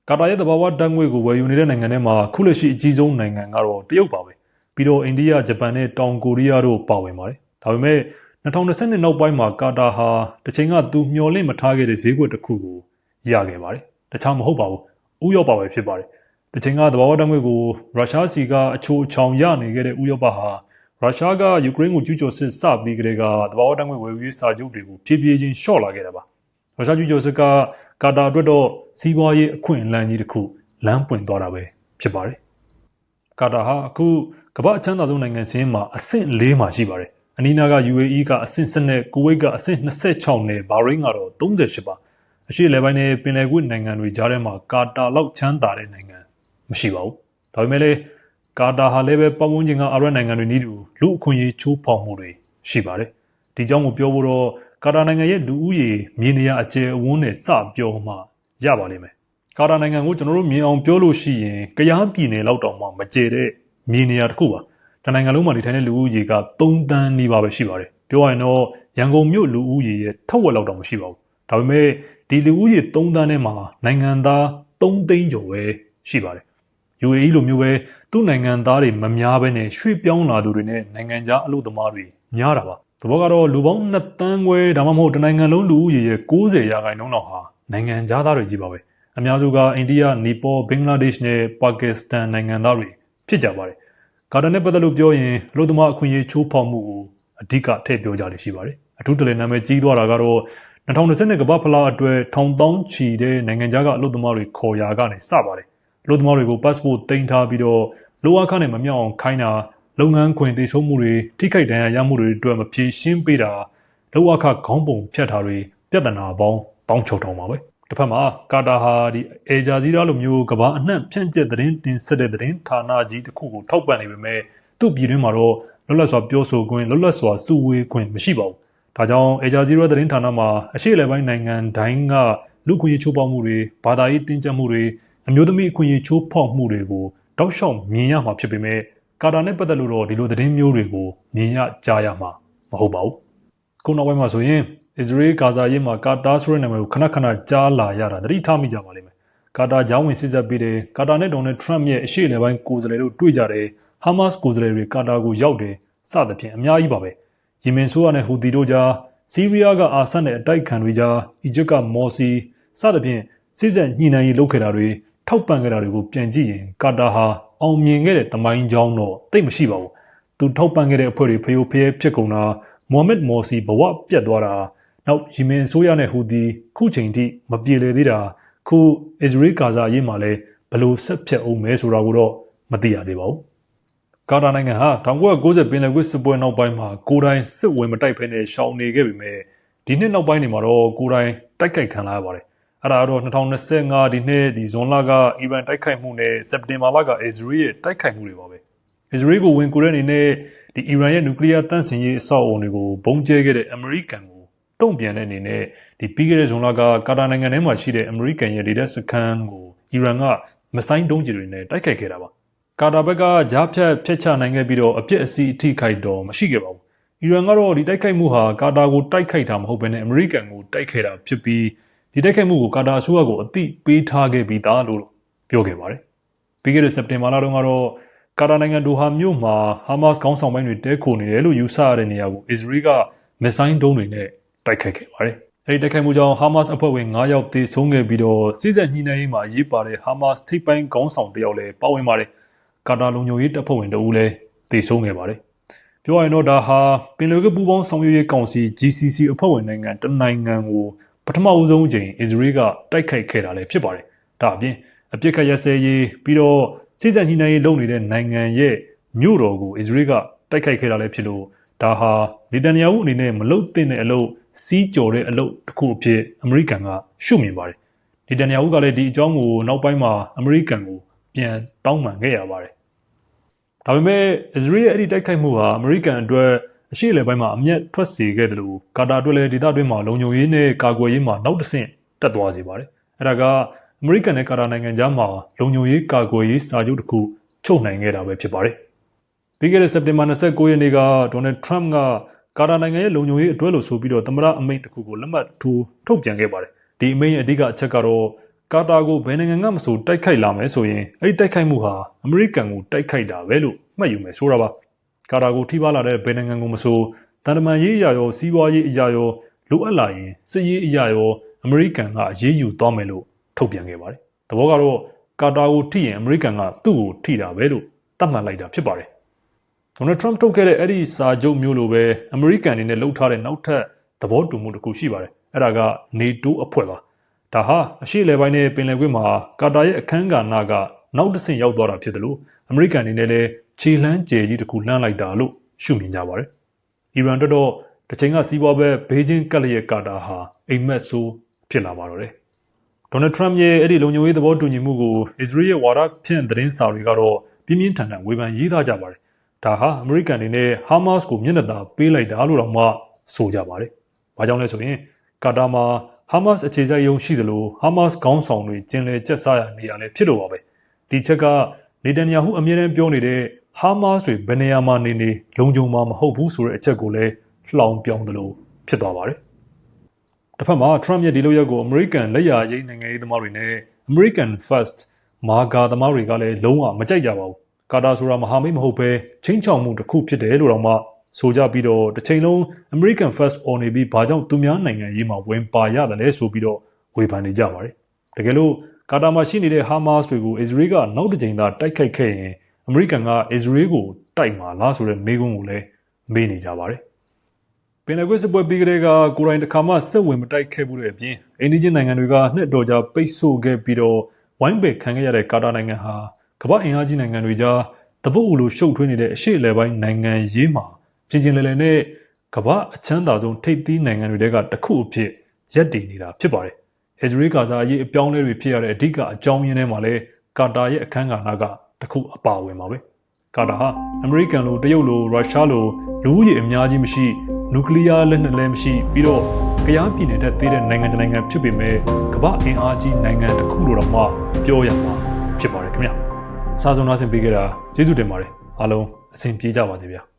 ါကာတာရဲ့သဘာဝဓာတ်ငွေ့ကိုဝယ်ယူနေတဲ့နိုင်ငံတွေမှာခုလက်ရှိအကြီးဆုံးနိုင်ငံကတော့တရုတ်ပါပဲပြီးတော့အိန္ဒိယဂျပန်နဲ့တောင်ကိုရီးယားတို့ပါဝင်ပါတယ်ဒါပေမဲ့2020နောက်ပိုင်းမှာကာတာဟာတစ်ချိန်ကသူမျှော်လင့်မထားခဲ့တဲ့ဈေးကွက်တစ်ခုကိုရခဲ့ပါတယ်တခြားမဟုတ်ပါဘူးဥရောပပဲဖြစ်ပါတယ်တစ်ချိန်ကသဘာဝဓာတ်ငွေ့ကိုရုရှားစီကအချိုအချောင်ရနေခဲ့တဲ့ဥရောပဟာရုရှားကယူကရိန်းကိုကျူးကျော်စစ်စပြီးကတည်းကသဘာဝဓာတ်ငွေ့ဝယ်ယူရေးစာချုပ်တွေကိုဖြည်းဖြည်းချင်းလျှော့လာခဲ့တာပါရုရှားကျူးကျော်စစ်ကကာတာအတွက်တော့စီးပွားရေးအခွင့်အလမ်းကြီးတစ်ခုလမ်းပွင့်သွားတာပဲဖြစ်ပါတယ်ကာတာဟာအခုကမ္ဘာအချမ်းသာဆုံးနိုင်ငံစင်းမှာအဆင့်4မှာရှိပါတယ်အနီးနားက UAE ကအဆင့်10နဲ့ကူဝိတ်ကအဆင့်26နဲ့ဘာရိန်းကတော့38ပါအရှေ့လေပိုင်းနဲ့ပင်လယ်ကွေ့နိုင်ငံတွေကြားထဲမှာကာတာလောက်ချမ်းသာတဲ့နိုင်ငံမရှိပါဘူးဒါပေမဲ့လည်းကာတာဟာလည်းပဲပတ်ဝန်းကျင်ကအာရပ်နိုင်ငံတွေနည်းတူလူအခွင့်အရေးချိုးဖောက်မှုတွေရှိပါတယ်ဒီကြောင့်ကိုပြောဖို့တော့ကာတာနိုင်ငံရဲ့လူဦးရေမြေနေရာအကျယ်အဝန်းနဲ့စပြောမှရပါလိမ့်မယ်ကာတာနိုင်ငံကိုကျွန်တော်တို့မြင်အောင်ပြောလို့ရှိရင်ကယားပြည်နယ်လောက်တောင်မှမကျယ်တဲ့မြေနေရာတစ်ခုပါတနိုင်ငံလုံးမှာနေထိုင်တဲ့လူဦးရေက3 သန်းနီးပါးပဲရှိပါတယ်ပြောရရင်တော့ရန်ကုန်မြို့လူဦးရေရဲ့ထက်ဝက်လောက်တောင်မရှိပါဘူးဒါပေမဲ့ဒီလူဦးရေ3 သန်းထဲမှာနိုင်ငံသား3 သိန်းကျော်ပဲရှိပါတယ် UAE လိုမျိုးပဲသူ့နိုင်ငံသားတွေမများဘဲနဲ့ရွှေ့ပြောင်းလာသူတွေနဲ့နိုင်ငံခြားအလုပ်သမားတွေများတာပါသဘောကတော့လူပေါင်း2 သန်းခွဲဒါမှမဟုတ်တနိုင်ငံလုံးလူဦးရေရဲ့90%လောက်ဟာနိုင်ငံခြားသားတွေကြီးပါပဲအများစုကအိန္ဒိယနီပေါဘင်္ဂလားဒေ့ရှ်နဲ့ပါကစ္စတန်နိုင်ငံသားတွေဖြစ်ကြပါတယ်ကာတာနဲ့ပတ်သက်လို့ပြောရင်အလုပ်သမားအခွင့်အရေးချိုးဖောက်မှုကိုအဓိကထည့်ပြောကြတယ်ရှိပါတယ်အထူးတလဲနာမည်ကြီးသွားတာကတော့2020ကမ္ဘာဖလားအတွက်ထောင်တောင်းချီတဲ့နိုင်ငံခြားကအလုပ်သမားတွေခေါ်ရာကနေစပါတယ်အလုပ်သမားတွေကို passport တင်ထားပြီးတော့လိုအပ်ခနဲ့မမြောက်အောင်ခိုင်းတာလုပ်ငန်းခွင်သိဆုံးမှုတွေထိခိုက်ဒဏ်ရာရမှုတွေအတွက်မဖြေရှင်းပေးတာလုပ်အပ်ခခေါင်းပုံဖြတ်တာတွေပြဿနာပေါင်းတောင်းချုပ်ထောင်ပါပဲတစ်ဖက်မှာကာတာဟာဒီအေဂျာဇီရာလိုမျိုးကမ္ဘာအနှံ့ဖြန့်ကျက်သတင်းတင်ဆက်တဲ့သတင်းဌာနကြီးတစ်ခုကိုထောက်ပံ့နေပေမဲ့သူ့ပြည်တွင်းမှာတော့လွတ်လပ်စွာပြောဆိုခွင့်လွတ်လပ်စွာစုဝေးခွင့်မရှိပါဘူးဒါကြောင့်အေဂျာဇီရာသတင်းဌာနမှာအရှေ့အလယ်ပိုင်းနိုင်ငံတိုင်းကလူခွင့်ရေးချိုးဖောက်မှုတွေဘာသာရေးတင်းကျပ်မှုတွေအမျိုးသမီးအခွင့်အရေးချိုးဖောက်မှုတွေကိုတောက်လျှောက်မြင်ရမှာဖြစ်ပေမဲ့ကာတာနဲ့ပတ်သက်လို့တော့ဒီလိုသတင်းမျိုးတွေကိုမြင်ရကြားရမှာမဟုတ်ပါဘူးခုနောက်ပိုင်းမှာဆိုရင်အစ္စရေးဂါဇာရေးမှာကာတာဆိုတဲ့နာမည်ကိုခဏခဏကြားလာရတာသတိထားမိကြပါလိမ့်မယ်ကာတာကြောင်းဝင်စစ်ဆက်ပြီးတယ်ကာတာနဲ့ဒေါ်နယ်ထရမ့်ရဲ့အရှေ့အလယ်ပိုင်းကိုယ်စားလှယ်တို့တွေ့ကြတယ်ဟာမတ်စ်ကိုယ်စားလှယ်တွေကာတာကိုရောက်တယ်စသဖြင့်အများကြီးပါပဲယီမင်ဆိုးရနဲ့ဟူသီတို့ကြားဆီးရီးယားကအာဆတ်နဲ့အတိုက်ခံတွေကြားအီဂျစ်ကမော်စီစသဖြင့်စစ်ဆက်ညှိနှိုင်းရေးလုပ်ခဲ့တာတွေထောက်ပံ့ခဲ့တာတွေကိုပြန်ကြည့်ရင်ကာတာဟာအောင်မြင်ခဲ့တဲ့တမိုင်းကြောင်းတော့သိပ်မရှိပါဘူးသူထောက်ပံ့ခဲ့တဲ့အဖွဲ့တွေဖျို့ဖျဲဖြစ်ကုန်တာမိုဟာမက်မော်စီဘဝပြတ်သွားတာနောက်ယီမင်ဆိုးရနဲ့ဟူသီခုချိန်ထိမပြေလည်သေးတာခုအစ္စရေးဂါဇာအရေးမှာလည်းဘယ်လိုဆက်ဖြတ်အောင်မဲဆိုတာကိုတော့မသိရသေးပါဘူးကာတာနိုင်ငံဟာ1990ပင်လယ်ကွေ့စစ်ပွဲနောက်ပိုင်းမှာကိုယ်တိုင်စစ်ဝင်မတိုက်ဖဲနဲ့ရှောင်နေခဲ့ပေမဲ့ဒီနှစ်နောက်ပိုင်းတွေမှာတော့ကိုယ်တိုင်တိုက်ခိုက်ခံလာရပါတယ်အဲ့ဒါတော့2025ဒီနှစ်ဒီဇွန်လကအီရန်တိုက်ခိုက်မှုနဲ့စက်တင်ဘာလကအစ္စရေးရဲ့တိုက်ခိုက်မှုတွေပါပဲအစ္စရေးကိုဝင်ကူတဲ့အနေနဲ့ဒီအီရန်ရဲ့နျူကလ িয়ার တန့်စင်ရေးအဆောက်အအုံတွေကိုဘုံကျဲခဲ့တဲ့အမေရိကန်ကိုတုံ့ပြန်တဲ့အနေနဲ့ဒီပြီးခဲ့တဲ့ဇွန်လကကာတာနိုင်ငံထဲမှာရှိတဲ့အမေရိကန်ရဲ့ဒေသစခန်းကိုအီရန်က မဆိုင်ဒုံးကြီးတွေနဲ့တိုက်ခိုက်ခဲ့တာပါကာတာဘက်ကကြားဖြတ်ဖျက်ချနိုင်ခဲ့ပြီးတော့အပြစ်အစီအထိခိုက်တော့မရှိခဲ့ပါဘူးအီရန်ကတော့ဒီတိုက်ခိုက်မှုဟာကာတာကိုတိုက်ခိုက်တာမဟုတ်ဘဲနဲ့အမေရိကန်ကိုတိုက်ခဲ့တာဖြစ်ပြီးဒီတိုက်ခိုက်မှုကိုကာတာအစိုးရကိုအသိပေးထားခဲ့ပြီးသားလို့ပြောခဲ့ပါတယ်ပြီးခဲ့တဲ့စက်တင်ဘာလတုန်းကတော့ကာတာနိုင်ငံဒိုဟာမြို့မှာဟာမတ်စ်ခေါင်းဆောင်ပိုင်းတွေတဲခိုနေတယ်လို့ယူဆရတဲ့နေရာကိုအစ္စရေးကမစ်ဆိုင်ဒုံးတွေနဲ့တိုက်ခိုက်ခဲ့ပါတယ်အဲဒီတိုက်ခိုက်မှုကြောင့်ဟာမတ်စ်အဖွဲ့ဝင်9ယောက်သေဆုံးခဲ့ပြီးတော့စစ်ဆက်ညှိနှိုင်းရေးမှာအရေးပါတဲ့ဟာမတ်စ်ထိပ်ပိုင်းခေါင်းဆောင်တစ်ယောက်လည်းပါဝင်ပါတယ်ကာတာလုံခြုံရေးတပ်ဖွဲ့ဝင်တအူးလည်းသေဆုံးခဲ့ပါတယ်ပြောရရင်တော့ဒါဟာပင်လယ်ကပူးပေါင်းဆောင်ရွက်ရေးကောင်စီ GCC အဖွဲ့ဝင်နိုင်ငံတနိုင်ငံကိုပထမဦးဆုံးအကြိမ်အစ္စရေးကတိုက်ခိုက်ခဲ့တာလည်းဖြစ်ပါတယ်ဒါအပြင်အပြစ်ခတ်ရစဲရေးပြီးတော့စစ်ဆက်ညှိနှိုင်းရေးလုပ်နေတဲ့နိုင်ငံရဲ့မြို့တော်ကိုအစ္စရေးကတိုက်ခိုက်ခဲ့တာလည်းဖြစ်လို့ဒါဟာနေတန်ယာဟုအနေနဲ့မလုပ်သင့်တဲ့အလုပ်စီးကြော်တဲ့အလုပ်တစ်ခုအဖြစ်အမေရိကန်ကရှုမြင်ပါတယ်နေတန်ယာဟုကလည်းဒီအကြောင်းကိုနောက်ပိုင်းမှာအမေရိကန်ကိုပြန်တောင်းပန်ခဲ့ရပါတယ်ဒါပေမဲ့အစ္စရေးရဲ့အဲ့ဒီတိုက်ခိုက်မှုဟာအမေရိကန်အတွက်အရှေ့အလယ်ပိုင်းမှာအမျက်ထွက်စေခဲ့တယ်လို့ကာတာအတွက်လည်းဒေသတွင်းမှာလုံခြုံရေးနဲ့ကာကွယ်ရေးမှာနောက်တစ်ဆင့်တက်သွားစေပါတယ်အဲ့ဒါကအမေရိကန်နဲ့ကာတာနိုင်ငံကြားမှာလုံခြုံရေးကာကွယ်ရေးစာချုပ်တစ်ခုချုပ်နိုင်ခဲ့တာပဲဖြစ်ပါတယ်ပြီးခဲ့တဲ့စက်တင်ဘာ29ရက်နေ့ကဒေါ်နယ်ထရမ့်ကကာတာနိုင်ငံရဲ့လုံခြုံရေးအတွက်လို့ဆိုပြီးတော့သမ္မတအမိန့်တစ်ခုကိုလက်မှတ်ထိုးထုတ်ပြန်ခဲ့ပါတယ်ဒီအမိန့်ရဲ့အဓိကအချက်ကတော့ကာတာကိုဘယ်နိုင်ငံကမဆိုတိုက်ခိုက်လာမယ်ဆိုရင်အဲ့ဒီတိုက်ခိုက်မှုဟာအမေရိကန်ကိုတိုက်ခိုက်တာပဲလို့မှတ်ယူမယ်ဆိုတာပါကာတာကိုထိပါလာတဲ့ဘယ်နိုင်ငံကိုမဆိုတန်တမာရေးအရာရောစီးပွားရေးအရာရောလိုအပ်လာရင်စစ်ရေးအရာရောအမေရိကန်ကအရေးယူသွားမယ်လို့ထုတ်ပြန်ခဲ့ပါတယ်သဘောကတော့ကာတာကိုထိရင်အမေရိကန်ကသူ့ကိုထိတာပဲလို့သတ်မှတ်လိုက်တာဖြစ်ပါတယ်ဒေါ်နယ်ထရမ့်ထုတ်ခဲ့တဲ့အဲ့ဒီစာချုပ်မျိုးလိုပဲအမေရိကန်အနေနဲ့လှုပ်ထားတဲ့နောက်ထပ်သဘောတူမှုတစ်ခုရှိပါတယ်အဲ့ဒါက NATO အဖွဲ့ပါဒါဟာအရှေ့အလယ်ပိုင်းနဲ့ပင်လယ်ကွေ့မှာကာတာရဲ့အခန်းကဏ္ဍကနောက်တစ်ဆင့်ရောက်သွားတာဖြစ်တယ်လို့အမေရိကန်အနေနဲ့လည်းခြေလှမ်းကျယ်ကြီးတစ်ခုလှမ်းလိုက်တာလို့ရှုမြင်ကြပါတယ်အီရန်တို့တော့တစ်ချိန်ကစီးပွားဘက်ဘေးချင်းကပ်လျက်ကာတာဟာအိမ်မက်ဆိုးဖြစ်လာပါတော့တယ်ဒေါ်နယ်ထရမ့်ရဲ့အဲ့ဒီလုံခြုံရေးသဘောတူညီမှုကိုအစ္စရေးရဲ့ဝါဒဖြန့်သတင်းစာတွေကတော့ပြင်းပြင်းထန်ထန်ဝေဖန်ရေးသားကြပါတယ်ဒါဟာအမေရိကန်အနေနဲ့ဟာမတ်စ်ကိုမျက်နှာသာပေးလိုက်တာလို့တော့မှဆိုကြပါတယ်။ဘာကြောင့်လဲဆိုရင်ကာတာမှာဟာမတ်စ်အခြေစိုက်ရုံးရှိသလိုဟာမတ်စ်ခေါင်းဆောင်တွေကျင်လည်ကျက်စားရနေရလဲဖြစ်လို့ပါပဲ။ဒီချက်ကနေတန်ယာဟုအမြဲတမ်းပြောနေတဲ့ဟာမတ်စ်တွေဘယ်နေရာမှာနေလုံခြုံမှာမဟုတ်ဘူးဆိုတဲ့အချက်ကိုလည်းလှောင်ပြောင်းသလိုဖြစ်သွားပါတယ်။တစ်ဖက်မှာထရမ့်ရဲ့ဒီလိုရက်ကိုအမေရိကန်လက်ယာယိမ်းနိုင်ငံရေးသမားတွေနဲ့ American First မာဂါသမားတွေကလည်းလုံးဝမကြိုက်ကြပါဘူး။ကာတာဆိုတာမဟာမိတ်မဟုတ်ပဲချင်းချောင်မှုတစ်ခုဖြစ်တယ်လို့တော့မှဆိုကြပြီးတော့တစ်ချိန်လုံး American First အော်နေပြီးဘာကြောင့်သူများနိုင်ငံရေးမှာဝင်ပါရတယ်လဲဆိုပြီးတော့ဝေဖန်နေကြပါတယ်။တကယ်လို့ကာတာမှာရှိနေတဲ့ဟာမတ်စ်တွေကိုအစ္စရေးကနောက်တစ်ချိန်သာတိုက်ခိုက်ခဲ့ရင်အမေရိကန်ကအစ္စရေးကိုတိုက်မှာလားဆိုတဲ့မေးခွန်းကိုလည်းမေးနေကြပါတယ်။ပင်လယ်ကွေ့စစ်ပွဲပြီးကတည်းကကိုယ်တိုင်တစ်ခါမှစစ်ဝင်မတိုက်ခဲ့ဘူးတဲ့အပြင်အိန္ဒိယနိုင်ငံတွေကနှစ်တော်ကြာပိတ်ဆို့ခဲ့ပြီးတော့ဝိုင်းပယ်ခံခဲ့ရတဲ့ကာတာနိုင်ငံဟာကမ္ဘာအင်အားကြီးနိုင်ငံတွေကြားတပုတ်အလိုရှုပ်ထွေးနေတဲ့အရှေ့အလယ်ပိုင်းနိုင်ငံရေးမှာချင်းချင်းလည်လည်နဲ့ကမ္ဘာအချမ်းသာဆုံးထိပ်သီးနိုင်ငံတွေကတစ်ခုအဖြစ်ရပ်တည်နေတာဖြစ်ပါတယ်။အစ္စရေးဂါဇာအရေးအပြောင်းအလဲတွေဖြစ်ရတဲ့အဓိကအကြောင်းရင်းထဲမှာလည်းကာတာရဲ့အခန်းကဏ္ဍကတစ်ခုအပါဝင်ပါပဲ။ကာတာဟာအမေရိကန်လိုတရုတ်လိုရုရှားလိုလူဦးရေအများကြီးမရှိနျူကလ িয়ার လက်နက်လည်းမရှိပြီးတော့ကရားပြည်နယ်တဲ့သေးတဲ့နိုင်ငံတစ်နိုင်ငံဖြစ်ပေမဲ့ကမ္ဘာအင်အားကြီးနိုင်ငံတစ်ခုလိုတော့မှပြောရမှာဖြစ်ပါတယ်ခင်ဗျာ။အစားဆုံးနားဆင်ပေးကြတာကျေးဇူးတင်ပါတယ်အားလုံးအဆင်ပြေကြပါစေဗျာ။